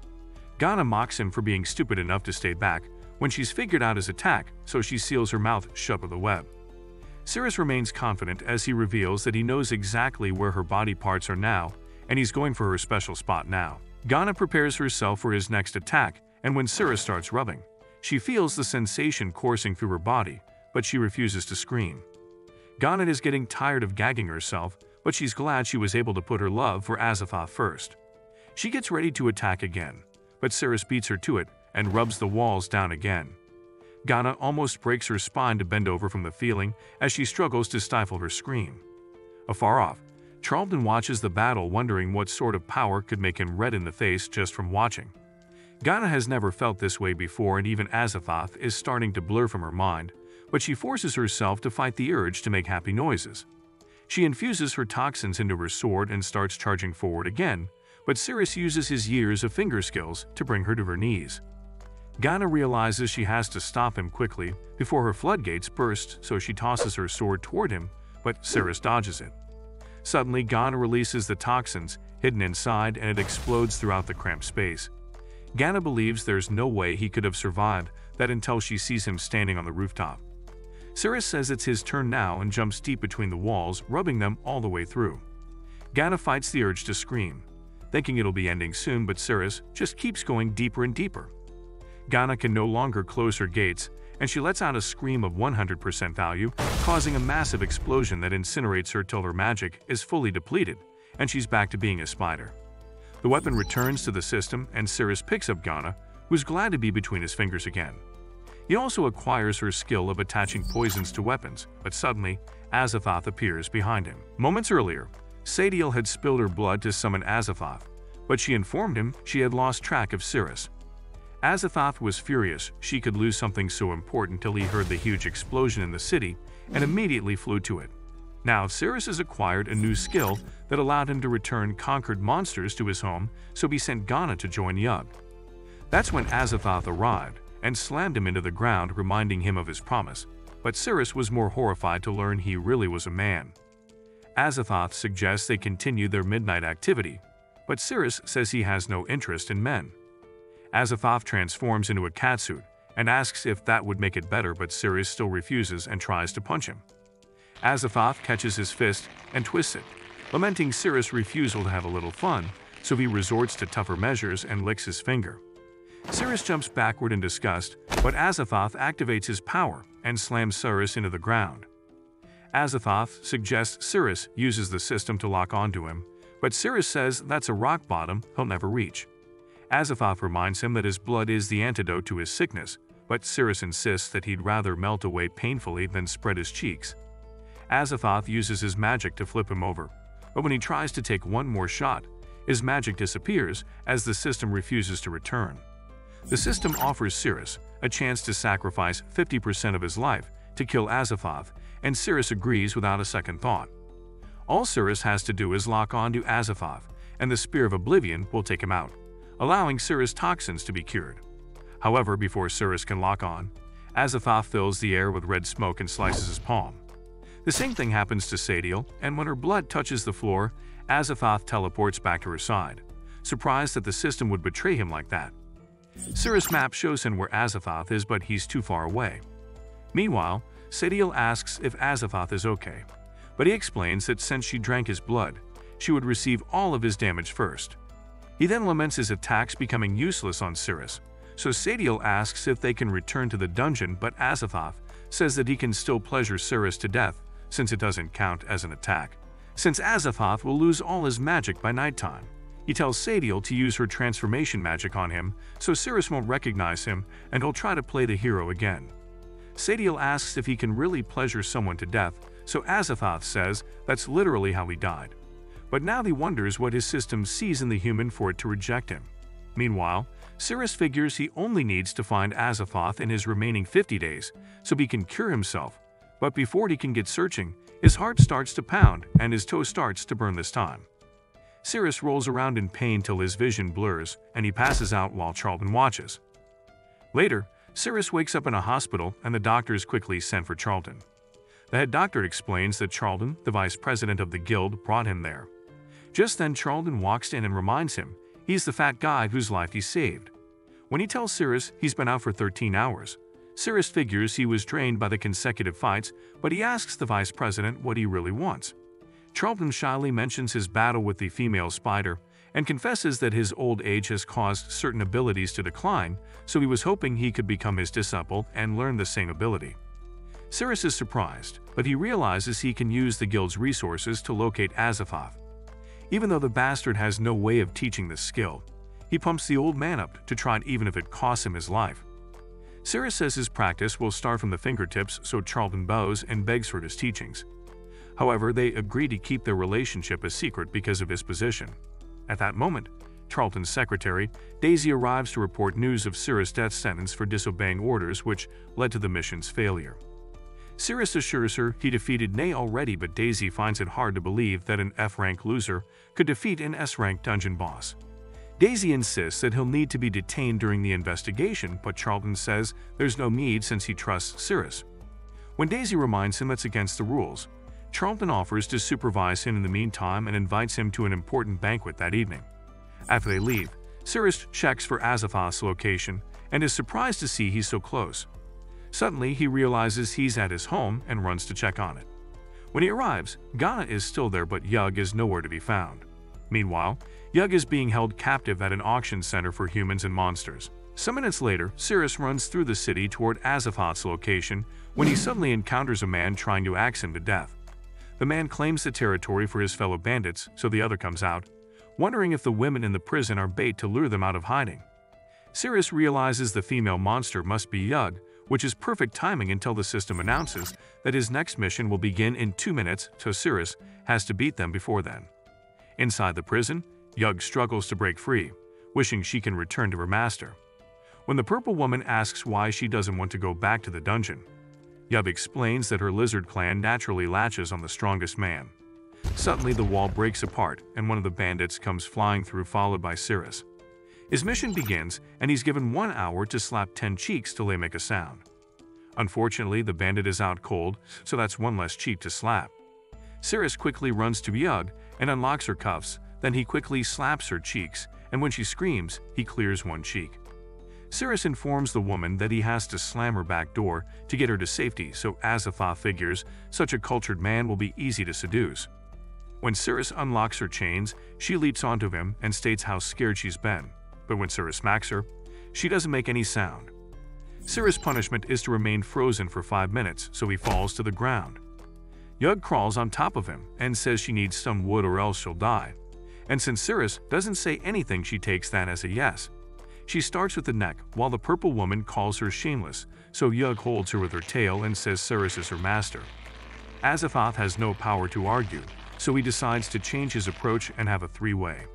Gana mocks him for being stupid enough to stay back when she's figured out his attack, so she seals her mouth shut with the web. Cirrus remains confident as he reveals that he knows exactly where her body parts are now, and he's going for her special spot now. Gana prepares herself for his next attack, and when Cirrus starts rubbing, she feels the sensation coursing through her body, but she refuses to scream. Gana is getting tired of gagging herself, but she's glad she was able to put her love for Azathoth first. She gets ready to attack again, but Cirrus beats her to it and rubs the walls down again. Gana almost breaks her spine to bend over from the feeling as she struggles to stifle her scream. Afar off, Charlton watches the battle, wondering what sort of power could make him red in the face just from watching. Gana has never felt this way before, and even Azathoth is starting to blur from her mind, but she forces herself to fight the urge to make happy noises. She infuses her toxins into her sword and starts charging forward again, but Cirrus uses his years of finger skills to bring her to her knees. Gana realizes she has to stop him quickly before her floodgates burst, so she tosses her sword toward him, but Cirrus dodges it. Suddenly, Gana releases the toxins hidden inside, and it explodes throughout the cramped space. Gana believes there's no way he could have survived that until she sees him standing on the rooftop. Cirrus says it's his turn now and jumps deep between the walls, rubbing them all the way through. Gana fights the urge to scream, thinking it'll be ending soon, but Cirrus just keeps going deeper and deeper. Gana can no longer close her gates, and she lets out a scream of 100% value, causing a massive explosion that incinerates her till her magic is fully depleted, and she's back to being a spider. The weapon returns to the system, and Cirrus picks up Gana, who's glad to be between his fingers again. He also acquires her skill of attaching poisons to weapons, but suddenly, Azathoth appears behind him. Moments earlier, Sadiel had spilled her blood to summon Azathoth, but she informed him she had lost track of Cirrus. Azathoth was furious she could lose something so important till he heard the huge explosion in the city and immediately flew to it. Now, Cirrus has acquired a new skill that allowed him to return conquered monsters to his home, so he sent Gana to join Yug. That's when Azathoth arrived and slammed him into the ground, reminding him of his promise, but Cirrus was more horrified to learn he really was a man. Azathoth suggests they continue their midnight activity, but Cirrus says he has no interest in men. Azathoth transforms into a catsuit and asks if that would make it better, but Cirrus still refuses and tries to punch him. Azathoth catches his fist and twists it, lamenting Cirrus' refusal to have a little fun, so he resorts to tougher measures and licks his finger. Cirrus jumps backward in disgust, but Azathoth activates his power and slams Cirrus into the ground. Azathoth suggests Cirrus uses the system to lock onto him, but Cirrus says that's a rock bottom he'll never reach. Azathoth reminds him that his blood is the antidote to his sickness, but Cirrus insists that he'd rather melt away painfully than spread his cheeks. Azathoth uses his magic to flip him over, but when he tries to take one more shot, his magic disappears as the system refuses to return. The system offers Cirrus a chance to sacrifice 50% of his life to kill Azathoth, and Cirrus agrees without a second thought. All Cirrus has to do is lock on to Azathoth, and the Spear of Oblivion will take him out, allowing Cirrus' toxins to be cured. However, before Cirrus can lock on, Azathoth fills the air with red smoke and slices his palm. The same thing happens to Sadiel, and when her blood touches the floor, Azathoth teleports back to her side, surprised that the system would betray him like that. Cirrus' map shows him where Azathoth is, but he's too far away. Meanwhile, Sadiel asks if Azathoth is okay, but he explains that since she drank his blood, she would receive all of his damage first. He then laments his attacks becoming useless on Cirrus, so Sadiel asks if they can return to the dungeon, but Azathoth says that he can still pleasure Cirrus to death since it doesn't count as an attack, since Azathoth will lose all his magic by nighttime. He tells Sadiel to use her transformation magic on him so Cirrus won't recognize him and he'll try to play the hero again. Sadiel asks if he can really pleasure someone to death, so Azathoth says that's literally how he died. But now he wonders what his system sees in the human for it to reject him. Meanwhile, Cirrus figures he only needs to find Azathoth in his remaining 50 days so he can cure himself. But before he can get searching, his heart starts to pound and his toe starts to burn this time. Cirrus rolls around in pain till his vision blurs and he passes out while Charlton watches. Later, Cirrus wakes up in a hospital and the doctors quickly send for Charlton. The head doctor explains that Charlton, the vice president of the guild, brought him there. Just then Charlton walks in and reminds him he's the fat guy whose life he saved. When he tells Cirrus he's been out for 13 hours, Cirrus figures he was drained by the consecutive fights, but he asks the vice president what he really wants. Charlton shyly mentions his battle with the female spider and confesses that his old age has caused certain abilities to decline, so he was hoping he could become his disciple and learn the same ability. Cirrus is surprised, but he realizes he can use the guild's resources to locate Azathoth. Even though the bastard has no way of teaching this skill, he pumps the old man up to try it even if it costs him his life. Cirrus says his practice will start from the fingertips, so Charlton bows and begs for his teachings. However, they agree to keep their relationship a secret because of his position. At that moment, Charlton's secretary, Daisy, arrives to report news of Cirrus' death sentence for disobeying orders, which led to the mission's failure. Cirrus assures her he defeated Nay already, but Daisy finds it hard to believe that an F-rank loser could defeat an S-rank dungeon boss. Daisy insists that he'll need to be detained during the investigation, but Charlton says there's no need since he trusts Cirrus. When Daisy reminds him it's against the rules, Charlton offers to supervise him in the meantime and invites him to an important banquet that evening. After they leave, Cirrus checks for Azathoth's location and is surprised to see he's so close. Suddenly, he realizes he's at his home and runs to check on it. When he arrives, Ghana is still there, but Yug is nowhere to be found. Meanwhile, Yug is being held captive at an auction center for humans and monsters. Some minutes later, Cirrus runs through the city toward Azathoth's location when he suddenly encounters a man trying to axe him to death. The man claims the territory for his fellow bandits, so the other comes out, wondering if the women in the prison are bait to lure them out of hiding. Cirrus realizes the female monster must be Yug, which is perfect timing until the system announces that his next mission will begin in 2 minutes, so Cirrus has to beat them before then. Inside the prison, Yug struggles to break free, wishing she can return to her master. When the purple woman asks why she doesn't want to go back to the dungeon, Yug explains that her lizard clan naturally latches on the strongest man. Suddenly the wall breaks apart and one of the bandits comes flying through, followed by Cirrus. His mission begins and he's given 1 hour to slap 10 cheeks till they make a sound. Unfortunately, the bandit is out cold, so that's one less cheek to slap. Cirrus quickly runs to Yug and unlocks her cuffs, then he quickly slaps her cheeks, and when she screams, he clears one cheek. Cirrus informs the woman that he has to slam her back door to get her to safety, so Azathoth figures such a cultured man will be easy to seduce. When Cirrus unlocks her chains, she leaps onto him and states how scared she's been, but when Cirrus smacks her, she doesn't make any sound. Cirrus' punishment is to remain frozen for 5 minutes, so he falls to the ground. Yug crawls on top of him and says she needs some wood or else she'll die, and since Cirrus doesn't say anything, she takes that as a yes. She starts with the neck, while the purple woman calls her shameless, so Yug holds her with her tail and says Cirrus is her master. Azathoth has no power to argue, so he decides to change his approach and have a 3-way.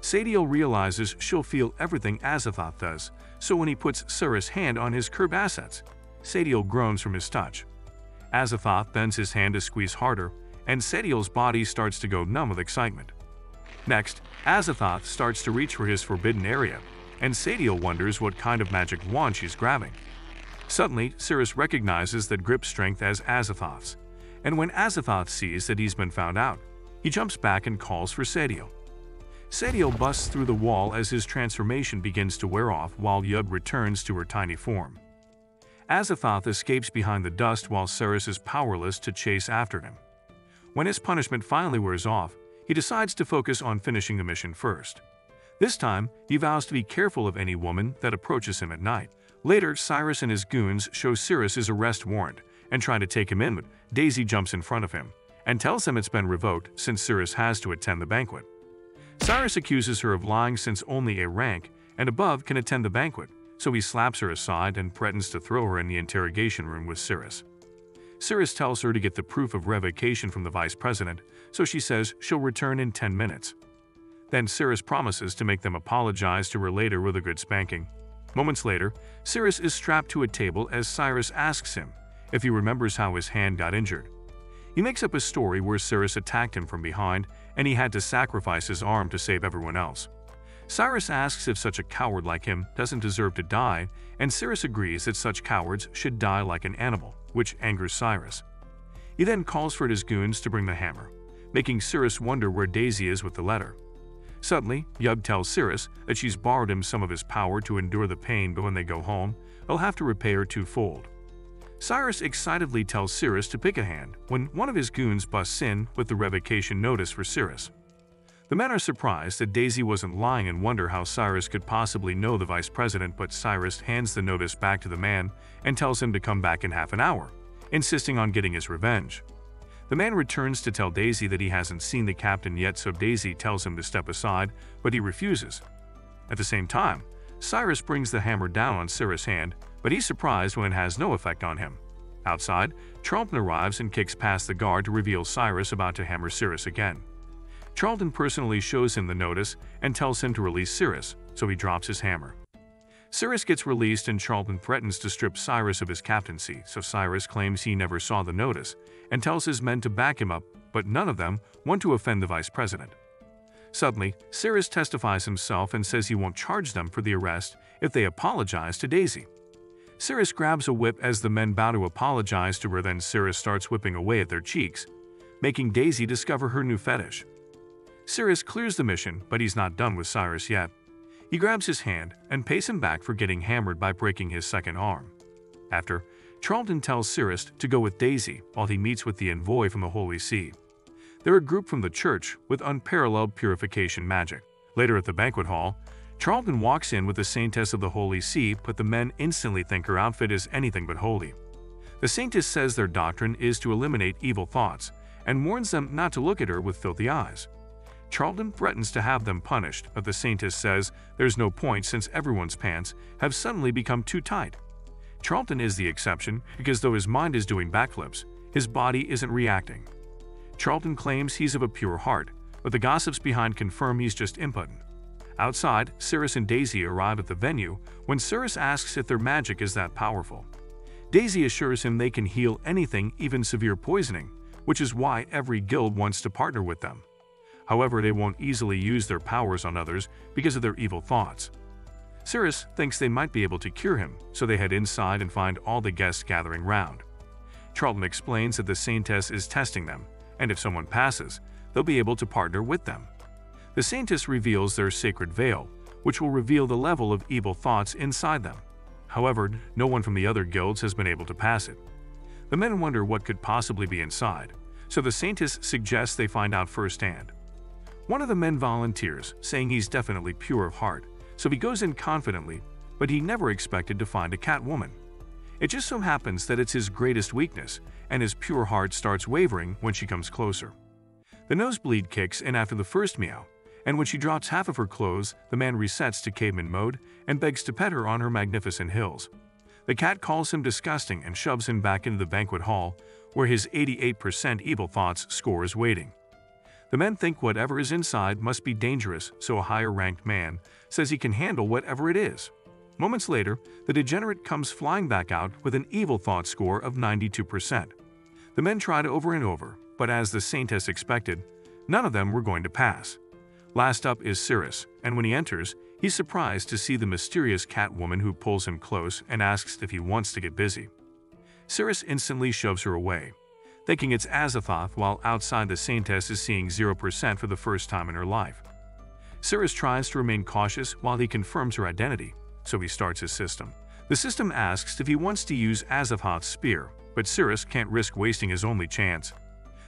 Sadiel realizes she'll feel everything Azathoth does, so when he puts Cirrus' hand on his curb assets, Sadiel groans from his touch. Azathoth bends his hand to squeeze harder, and Sadiel's body starts to go numb with excitement. Next, Azathoth starts to reach for his forbidden area, and Sadiel wonders what kind of magic wand she's grabbing. Suddenly, Cirrus recognizes that grip strength as Azathoth's, and when Azathoth sees that he's been found out, he jumps back and calls for Sadiel. Sadiel busts through the wall as his transformation begins to wear off while Yug returns to her tiny form. Azathoth escapes behind the dust while Cirrus is powerless to chase after him. When his punishment finally wears off, he decides to focus on finishing the mission first. This time, he vows to be careful of any woman that approaches him at night. Later, Cyrus and his goons show Cirrus his arrest warrant and try to take him in, but Daisy jumps in front of him and tells him it's been revoked since Cirrus has to attend the banquet. Cyrus accuses her of lying since only a rank and above can attend the banquet, so he slaps her aside and threatens to throw her in the interrogation room with Cirrus. Cyrus tells her to get the proof of revocation from the vice president, so she says she'll return in 10 minutes. Then Cyrus promises to make them apologize to her later with a good spanking. Moments later, Cyrus is strapped to a table as Cyrus asks him if he remembers how his hand got injured. He makes up a story where Cyrus attacked him from behind and he had to sacrifice his arm to save everyone else. Cyrus asks if such a coward like him doesn't deserve to die, and Cyrus agrees that such cowards should die like an animal, which angers Cyrus. He then calls for his goons to bring the hammer, making Cyrus wonder where Daisy is with the letter. Suddenly, Yug tells Cyrus that she's borrowed him some of his power to endure the pain, but when they go home, he'll have to repay her twofold. Cyrus excitedly tells Cyrus to pick a hand when one of his goons busts in with the revocation notice for Cyrus. The men are surprised that Daisy wasn't lying and wonder how Cyrus could possibly know the vice president, but Cyrus hands the notice back to the man and tells him to come back in half an hour, insisting on getting his revenge. The man returns to tell Daisy that he hasn't seen the captain yet, so Daisy tells him to step aside, but he refuses. At the same time, Cyrus brings the hammer down on Cyrus' hand, but he's surprised when it has no effect on him. Outside, Charlton arrives and kicks past the guard to reveal Cyrus about to hammer Cyrus again. Charlton personally shows him the notice and tells him to release Cyrus, so he drops his hammer. Cyrus gets released and Charlton threatens to strip Cyrus of his captaincy, so Cyrus claims he never saw the notice and tells his men to back him up, but none of them want to offend the vice president. Suddenly, Cyrus testifies himself and says he won't charge them for the arrest if they apologize to Daisy. Cyrus grabs a whip as the men bow to apologize to her, then Cyrus starts whipping away at their cheeks, making Daisy discover her new fetish. Cyrus clears the mission, but he's not done with Cyrus yet. He grabs his hand and pays him back for getting hammered by breaking his second arm. After, Charlton tells Cyrus to go with Daisy while he meets with the envoy from the Holy See. They're a group from the church with unparalleled purification magic. Later at the banquet hall, Charlton walks in with the Saintess of the Holy See, but the men instantly think her outfit is anything but holy. The Saintess says their doctrine is to eliminate evil thoughts and warns them not to look at her with filthy eyes. Charlton threatens to have them punished, but the Saintess says there's no point since everyone's pants have suddenly become too tight. Charlton is the exception because though his mind is doing backflips, his body isn't reacting. Charlton claims he's of a pure heart, but the gossips behind confirm he's just impotent. Outside, Cyrus and Daisy arrive at the venue when Cyrus asks if their magic is that powerful. Daisy assures him they can heal anything, even severe poisoning, which is why every guild wants to partner with them. However, they won't easily use their powers on others because of their evil thoughts. Cyrus thinks they might be able to cure him, so they head inside and find all the guests gathering round. Charlton explains that the Saintess is testing them, and if someone passes, they'll be able to partner with them. The Saintess reveals their sacred veil, which will reveal the level of evil thoughts inside them. However, no one from the other guilds has been able to pass it. The men wonder what could possibly be inside, so the Saintess suggests they find out firsthand. One of the men volunteers, saying he's definitely pure of heart, so he goes in confidently, but he never expected to find a cat woman. It just so happens that it's his greatest weakness, and his pure heart starts wavering when she comes closer. The nosebleed kicks in after the first meow, and when she drops half of her clothes, the man resets to caveman mode and begs to pet her on her magnificent hills. The cat calls him disgusting and shoves him back into the banquet hall, where his 88% evil thoughts score is waiting. The men think whatever is inside must be dangerous, so a higher-ranked man says he can handle whatever it is. Moments later, the degenerate comes flying back out with an evil thought score of 92%. The men tried over and over, but as the Saintess expected, none of them were going to pass. Last up is Cyrus, and when he enters, he's surprised to see the mysterious cat woman who pulls him close and asks if he wants to get busy. Cyrus instantly shoves her away, thinking it's Azathoth, while outside the Saintess is seeing 0% for the first time in her life. Cyrus tries to remain cautious while he confirms her identity, so he starts his system. The system asks if he wants to use Azathoth's spear, but Cyrus can't risk wasting his only chance.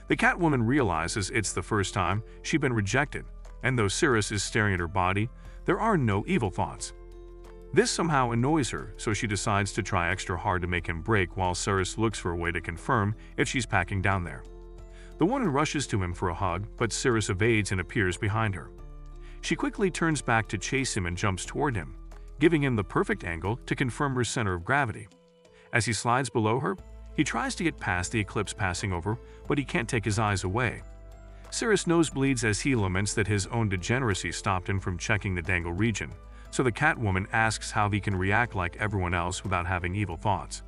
The Catwoman realizes it's the first time she's been rejected, and though Cyrus is staring at her body, there are no evil thoughts. This somehow annoys her, so she decides to try extra hard to make him break while Cyrus looks for a way to confirm if she's packing down there. The woman rushes to him for a hug, but Cyrus evades and appears behind her. She quickly turns back to chase him and jumps toward him, giving him the perfect angle to confirm her center of gravity. As he slides below her, He tries to get past the eclipse passing over, but he can't take his eyes away. Cirrus nosebleeds as he laments that his own degeneracy stopped him from checking the dangle region, so the Catwoman asks how he can react like everyone else without having evil thoughts.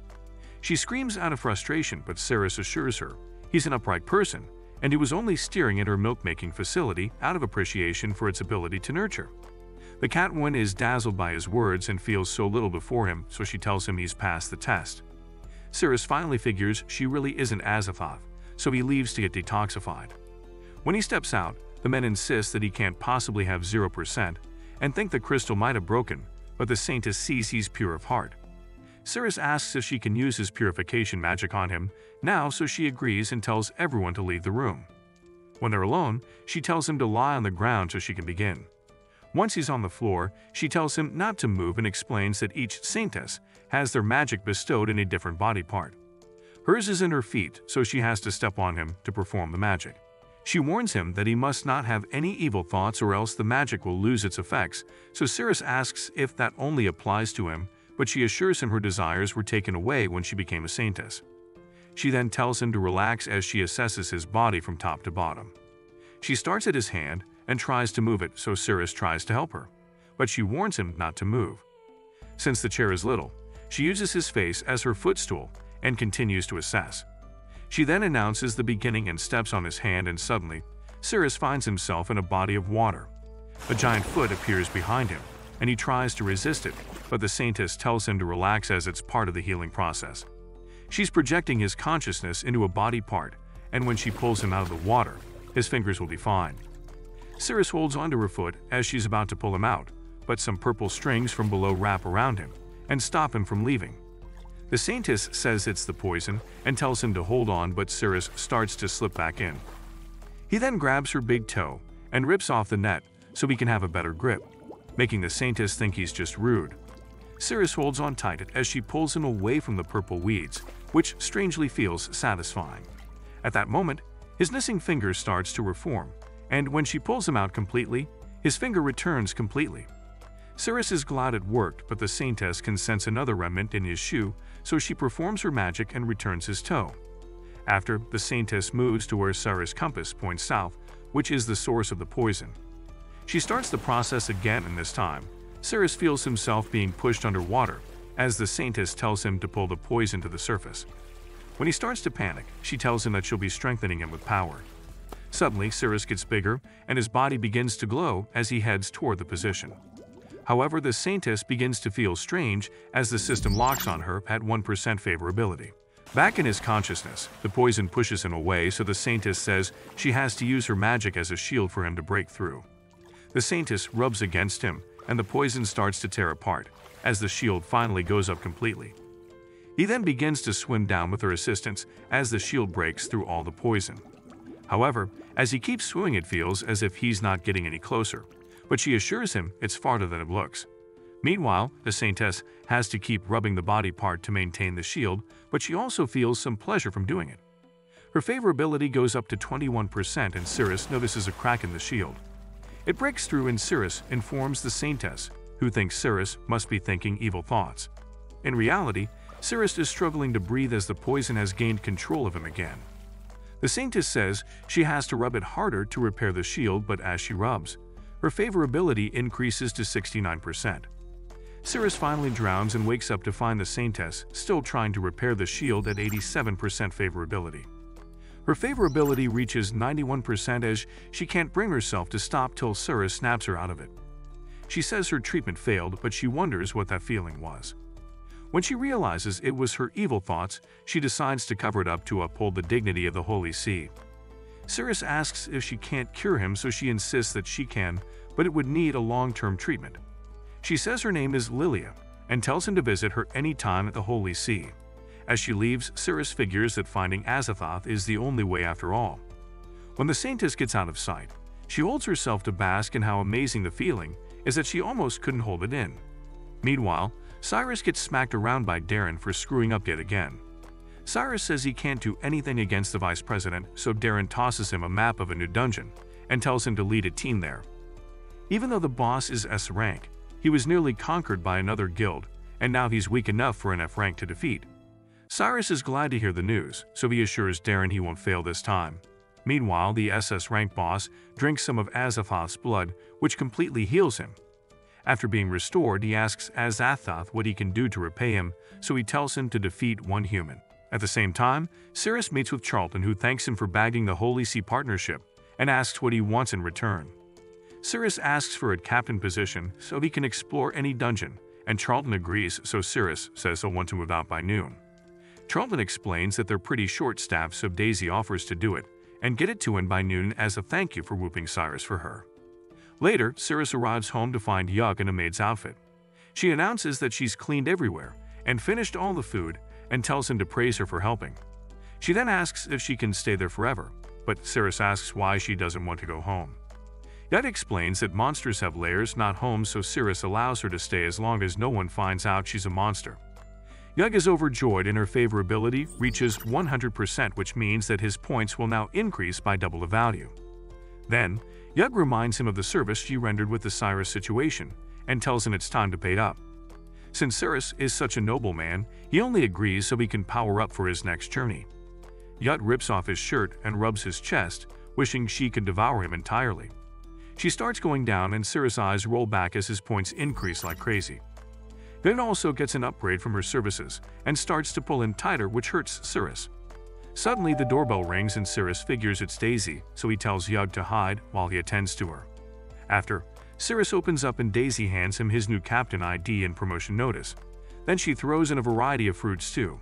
She screams out of frustration, but Cirrus assures her he's an upright person, and he was only steering at her milk-making facility out of appreciation for its ability to nurture. The Catwoman is dazzled by his words and feels so little before him, so she tells him he's passed the test. Cirrus finally figures she really isn't Azathoth, so he leaves to get detoxified. When he steps out, the men insist that he can't possibly have 0% and think the crystal might have broken, but the Saintess sees he's pure of heart. Cirrus asks if she can use his purification magic on him now, so she agrees and tells everyone to leave the room. When they're alone, she tells him to lie on the ground so she can begin. Once he's on the floor, she tells him not to move and explains that each Saintess has their magic bestowed in a different body part. Hers is in her feet, so she has to step on him to perform the magic. She warns him that he must not have any evil thoughts or else the magic will lose its effects, so Cirrus asks if that only applies to him, but she assures him her desires were taken away when she became a Saintess. She then tells him to relax as she assesses his body from top to bottom. She starts at his hand and tries to move it, so Cirrus tries to help her, but she warns him not to move. Since the chair is little, she uses his face as her footstool and continues to assess. She then announces the beginning and steps on his hand, and suddenly, Cirrus finds himself in a body of water. A giant foot appears behind him, and he tries to resist it, but the Saintess tells him to relax as it's part of the healing process. She's projecting his consciousness into a body part, and when she pulls him out of the water, his fingers will be fine. Cirrus holds onto her foot as she's about to pull him out, but some purple strings from below wrap around him and stop him from leaving. The Saintess says it's the poison and tells him to hold on, but Cirrus starts to slip back in. He then grabs her big toe and rips off the net so he can have a better grip, making the Saintess think he's just rude. Cirrus holds on tight as she pulls him away from the purple weeds, which strangely feels satisfying. At that moment, his missing finger starts to reform, and when she pulls him out completely, his finger returns completely. Cirrus is glad it worked, but the Saintess can sense another remnant in his shoe, so she performs her magic and returns his toe. After, the Saintess moves to where Cirrus' compass points south, which is the source of the poison. She starts the process again, and this time, Cirrus feels himself being pushed underwater as the Saintess tells him to pull the poison to the surface. When he starts to panic, she tells him that she'll be strengthening him with power. Suddenly, Cirrus gets bigger and his body begins to glow as he heads toward the position. However, the Saintess begins to feel strange as the system locks on her at 1% favorability. Back in his consciousness, the poison pushes him away, so the Saintess says she has to use her magic as a shield for him to break through. The Saintess rubs against him, and the poison starts to tear apart as the shield finally goes up completely. He then begins to swim down with her assistance as the shield breaks through all the poison. However, as he keeps swimming, it feels as if he's not getting any closer, but she assures him it's farther than it looks. Meanwhile, the Saintess has to keep rubbing the body part to maintain the shield, but she also feels some pleasure from doing it. Her favorability goes up to 21%, and Cirrus notices a crack in the shield. It breaks through, and Cirrus informs the Saintess, who thinks Cirrus must be thinking evil thoughts. In reality, Cirrus is struggling to breathe as the poison has gained control of him again. The Saintess says she has to rub it harder to repair the shield, but as she rubs, her favorability increases to 69%. Cirrus finally drowns and wakes up to find the Saintess still trying to repair the shield at 87% favorability. Her favorability reaches 91% as she can't bring herself to stop till Cirrus snaps her out of it. She says her treatment failed, but she wonders what that feeling was. When she realizes it was her evil thoughts, she decides to cover it up to uphold the dignity of the Holy See. Cirrus asks if she can't cure him, so she insists that she can, but it would need a long-term treatment. She says her name is Lilia and tells him to visit her anytime at the Holy See. As she leaves, Cirrus figures that finding Azathoth is the only way after all. When the Saintess gets out of sight, she holds herself to bask in how amazing the feeling is that she almost couldn't hold it in. Meanwhile, Cyrus gets smacked around by Darren for screwing up yet again. Cyrus says he can't do anything against the vice president, so Darren tosses him a map of a new dungeon and tells him to lead a team there. Even though the boss is S rank, he was nearly conquered by another guild, and now he's weak enough for an F rank to defeat. Cyrus is glad to hear the news, so he assures Darren he won't fail this time. Meanwhile, the SS rank boss drinks some of Azathoth's blood, which completely heals him. After being restored, he asks Azathoth what he can do to repay him, so he tells him to defeat one human. At the same time, Cyrus meets with Charlton, who thanks him for bagging the Holy See partnership and asks what he wants in return. Cyrus asks for a captain position so he can explore any dungeon, and Charlton agrees, so Cyrus says he'll want to move out by noon. Charlton explains that they're pretty short-staffed, so Daisy offers to do it and get it to him by noon as a thank you for whooping Cyrus for her. Later, Cyrus arrives home to find Yug in a maid's outfit. She announces that she's cleaned everywhere and finished all the food and tells him to praise her for helping. She then asks if she can stay there forever, but Cyrus asks why she doesn't want to go home. Yug explains that monsters have lairs, not homes, so Cyrus allows her to stay as long as no one finds out she's a monster. Yug is overjoyed and her favorability reaches 100%, which means that his points will now increase by double the value. Then, Yug reminds him of the service she rendered with the Cyrus situation and tells him it's time to pay up. Since Cyrus is such a noble man, he only agrees so he can power up for his next journey. Yug rips off his shirt and rubs his chest, wishing she could devour him entirely. She starts going down and Cyrus' eyes roll back as his points increase like crazy. Then also gets an upgrade from her services and starts to pull in tighter, which hurts Cyrus. Suddenly the doorbell rings and Cyrus figures it's Daisy, so he tells Yug to hide while he attends to her. After, Cyrus opens up and Daisy hands him his new captain ID and promotion notice. Then she throws in a variety of fruits too.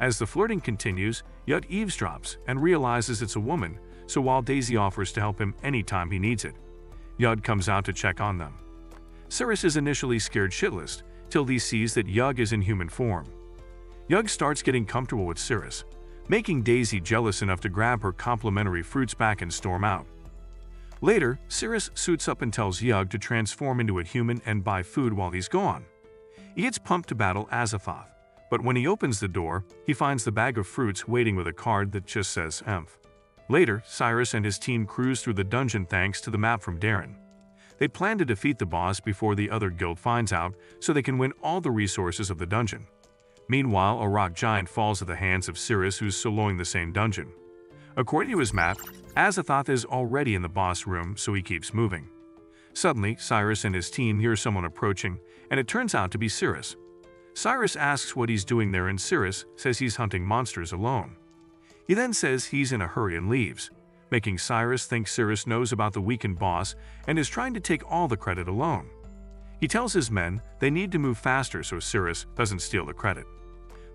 As the flirting continues, Yug eavesdrops and realizes it's a woman, so while Daisy offers to help him anytime he needs it, Yug comes out to check on them. Cyrus is initially scared shitless, till he sees that Yug is in human form. Yug starts getting comfortable with Cyrus, making Daisy jealous enough to grab her complimentary fruits back and storm out. Later, Cyrus suits up and tells Yug to transform into a human and buy food while he's gone. He gets pumped to battle Azathoth, but when he opens the door, he finds the bag of fruits waiting with a card that just says "Emph." Later, Cyrus and his team cruise through the dungeon thanks to the map from Darren. They plan to defeat the boss before the other guild finds out so they can win all the resources of the dungeon. Meanwhile, a rock giant falls at the hands of Cyrus, who's soloing the same dungeon. According to his map, Azathoth is already in the boss room, so he keeps moving. Suddenly, Cyrus and his team hear someone approaching, and it turns out to be Cyrus. Cyrus asks what he's doing there and Cyrus says he's hunting monsters alone. He then says he's in a hurry and leaves, making Cyrus think Cyrus knows about the weakened boss and is trying to take all the credit alone. He tells his men they need to move faster so Cyrus doesn't steal the credit.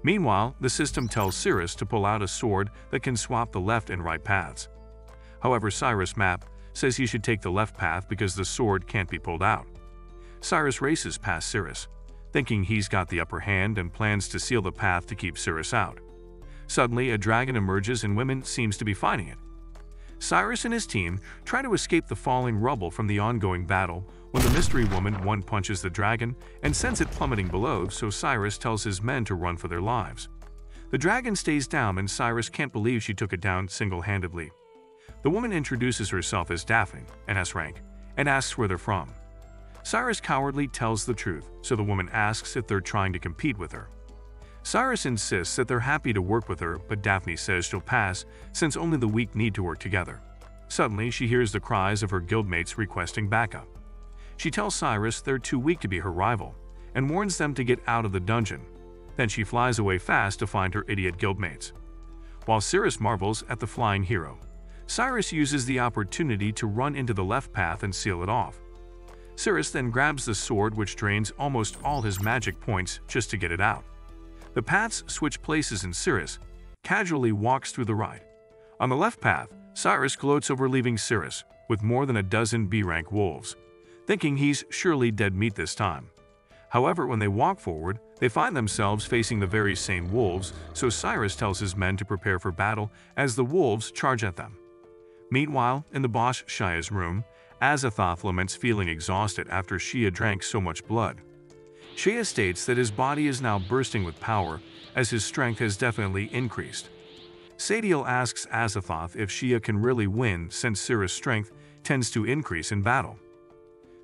Meanwhile, the system tells Cyrus to pull out a sword that can swap the left and right paths. However, Cyrus' map says he should take the left path because the sword can't be pulled out. Cyrus races past Cyrus, thinking he's got the upper hand and plans to seal the path to keep Cyrus out. Suddenly, a dragon emerges and women seems to be fighting it. Cyrus and his team try to escape the falling rubble from the ongoing battle when the mystery woman one-punches the dragon and sends it plummeting below, so Cyrus tells his men to run for their lives. The dragon stays down and Cyrus can't believe she took it down single-handedly. The woman introduces herself as Daphne, an S rank, and asks where they're from. Cyrus cowardly tells the truth, so the woman asks if they're trying to compete with her. Cyrus insists that they're happy to work with her, but Daphne says she'll pass since only the weak need to work together. Suddenly, she hears the cries of her guildmates requesting backup. She tells Cyrus they're too weak to be her rival and warns them to get out of the dungeon. Then she flies away fast to find her idiot guildmates. While Cyrus marvels at the flying hero, Cyrus uses the opportunity to run into the left path and seal it off. Cyrus then grabs the sword, which drains almost all his magic points just to get it out. The paths switch places and Cyrus casually walks through the right. On the left path, Cyrus gloats over leaving Cyrus with more than a dozen B-rank wolves, thinking he's surely dead meat this time. However, when they walk forward, they find themselves facing the very same wolves, so Cyrus tells his men to prepare for battle as the wolves charge at them. Meanwhile, in the boss Shia's room, Azathoth laments feeling exhausted after Shia drank so much blood. Shia states that his body is now bursting with power, as his strength has definitely increased. Sadiel asks Azathoth if Shia can really win since Cyrus' strength tends to increase in battle.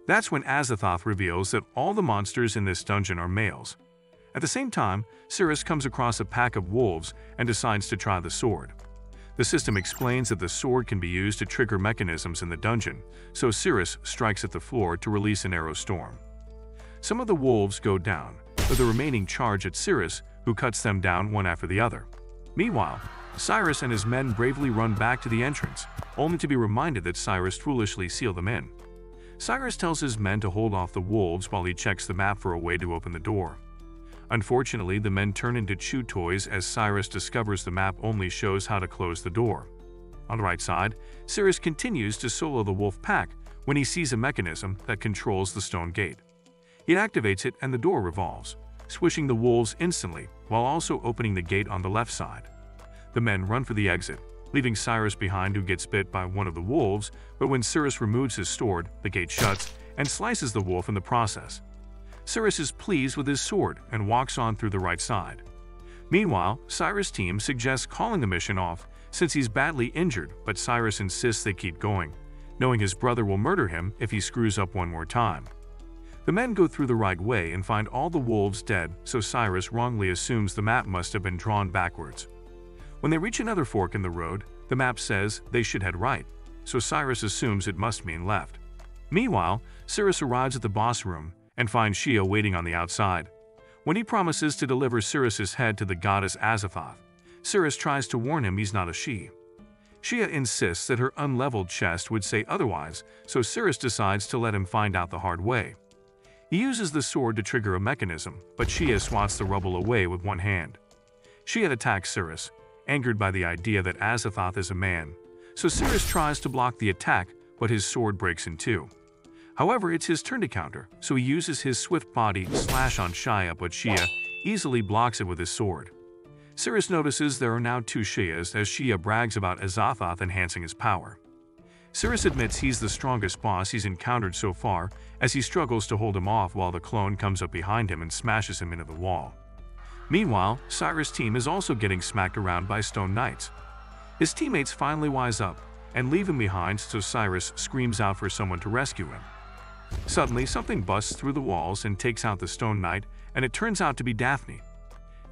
That's when Azathoth reveals that all the monsters in this dungeon are males. At the same time, Cirrus comes across a pack of wolves and decides to try the sword. The system explains that the sword can be used to trigger mechanisms in the dungeon, so Cirrus strikes at the floor to release an arrow storm. Some of the wolves go down, but the remaining charge at Cirrus, who cuts them down one after the other. Meanwhile, Cyrus and his men bravely run back to the entrance, only to be reminded that Cyrus foolishly sealed them in. Cyrus tells his men to hold off the wolves while he checks the map for a way to open the door. Unfortunately, the men turn into chew toys as Cyrus discovers the map only shows how to close the door. On the right side, Cyrus continues to solo the wolf pack when he sees a mechanism that controls the stone gate. He activates it and the door revolves, squishing the wolves instantly while also opening the gate on the left side. The men run for the exit, leaving Cyrus behind, who gets bit by one of the wolves, but when Cyrus removes his sword, the gate shuts and slices the wolf in the process. Cyrus is pleased with his sword and walks on through the right side. Meanwhile, Cyrus' team suggests calling the mission off since he's badly injured, but Cyrus insists they keep going, knowing his brother will murder him if he screws up one more time. The men go through the right way and find all the wolves dead, so Cyrus wrongly assumes the map must have been drawn backwards. When they reach another fork in the road, the map says they should head right, so Cyrus assumes it must mean left. Meanwhile, Cyrus arrives at the boss room and finds Shia waiting on the outside. When he promises to deliver Cyrus's head to the goddess Azathoth, Cyrus tries to warn him he's not a she. Shia insists that her unleveled chest would say otherwise, so Cyrus decides to let him find out the hard way. He uses the sword to trigger a mechanism, but Shia swats the rubble away with one hand. Shia attacks Cyrus, angered by the idea that Azathoth is a man, so Cyrus tries to block the attack, but his sword breaks in two. However, it's his turn to counter, so he uses his swift body to slash on Shia, but Shia easily blocks it with his sword. Cyrus notices there are now two Shias as Shia brags about Azathoth enhancing his power. Cyrus admits he's the strongest boss he's encountered so far as he struggles to hold him off while the clone comes up behind him and smashes him into the wall. Meanwhile, Cyrus' team is also getting smacked around by stone knights. His teammates finally wise up and leave him behind, so Cyrus screams out for someone to rescue him. Suddenly, something busts through the walls and takes out the stone knight, and it turns out to be Daphne.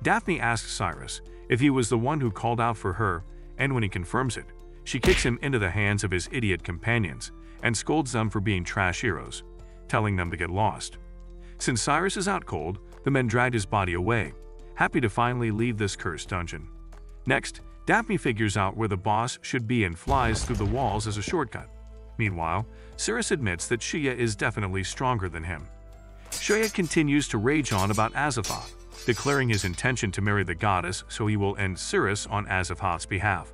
Daphne asks Cyrus if he was the one who called out for her, and when he confirms it, she kicks him into the hands of his idiot companions and scolds them for being trash heroes, telling them to get lost. Since Cyrus is out cold, the men drag his body away, happy to finally leave this cursed dungeon. Next, Daphne figures out where the boss should be and flies through the walls as a shortcut. Meanwhile, Cyrus admits that Shia is definitely stronger than him. Shia continues to rage on about Azathoth, declaring his intention to marry the goddess so he will end Cyrus on Azathoth's behalf.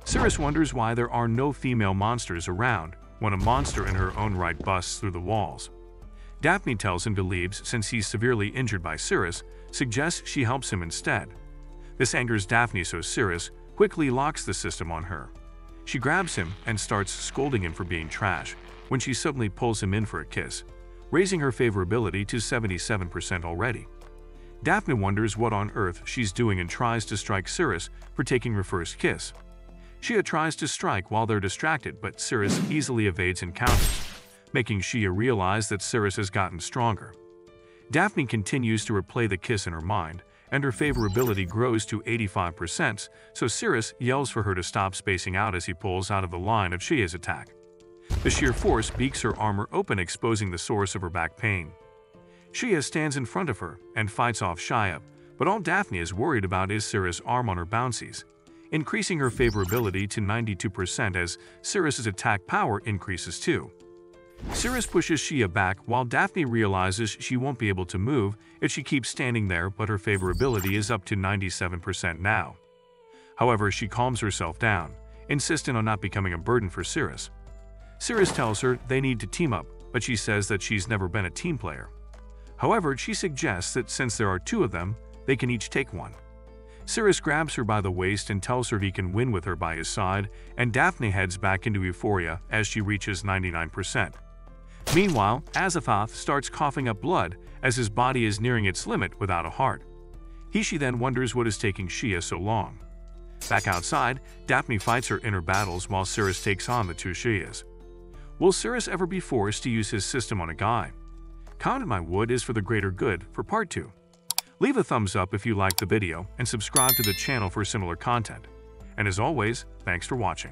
Cyrus wonders why there are no female monsters around when a monster in her own right busts through the walls. Daphne tells him to leave since he's severely injured by Cyrus, suggests she helps him instead. This angers Daphne, so Cyrus quickly locks the system on her. She grabs him and starts scolding him for being trash when she suddenly pulls him in for a kiss, raising her favorability to 77% already. Daphne wonders what on earth she's doing and tries to strike Cyrus for taking her first kiss. Shia tries to strike while they're distracted, but Cyrus easily evades and counters, making Shia realize that Cyrus has gotten stronger. Daphne continues to replay the kiss in her mind, and her favorability grows to 85%, so Cyrus yells for her to stop spacing out as he pulls out of the line of Shia's attack. The sheer force beaks her armor open, exposing the source of her back pain. Shia stands in front of her and fights off Shia, but all Daphne is worried about is Cyrus' arm on her bouncies, increasing her favorability to 92% as Cyrus' attack power increases too. Cyrus pushes Shia back while Daphne realizes she won't be able to move if she keeps standing there, but her favorability is up to 97% now. However, she calms herself down, insisting on not becoming a burden for Cyrus. Cyrus tells her they need to team up, but she says that she's never been a team player. However, she suggests that since there are two of them, they can each take one. Cyrus grabs her by the waist and tells her he can win with her by his side, and Daphne heads back into euphoria as she reaches 99%. Meanwhile, Azathoth starts coughing up blood as his body is nearing its limit without a heart. She then wonders what is taking Shia so long. Back outside, Daphne fights her inner battles while Cyrus takes on the two Shias. Will Cyrus ever be forced to use his system on a guy? Comment my wood is for the greater good for part 2. Leave a thumbs up if you liked the video and subscribe to the channel for similar content. And as always, thanks for watching.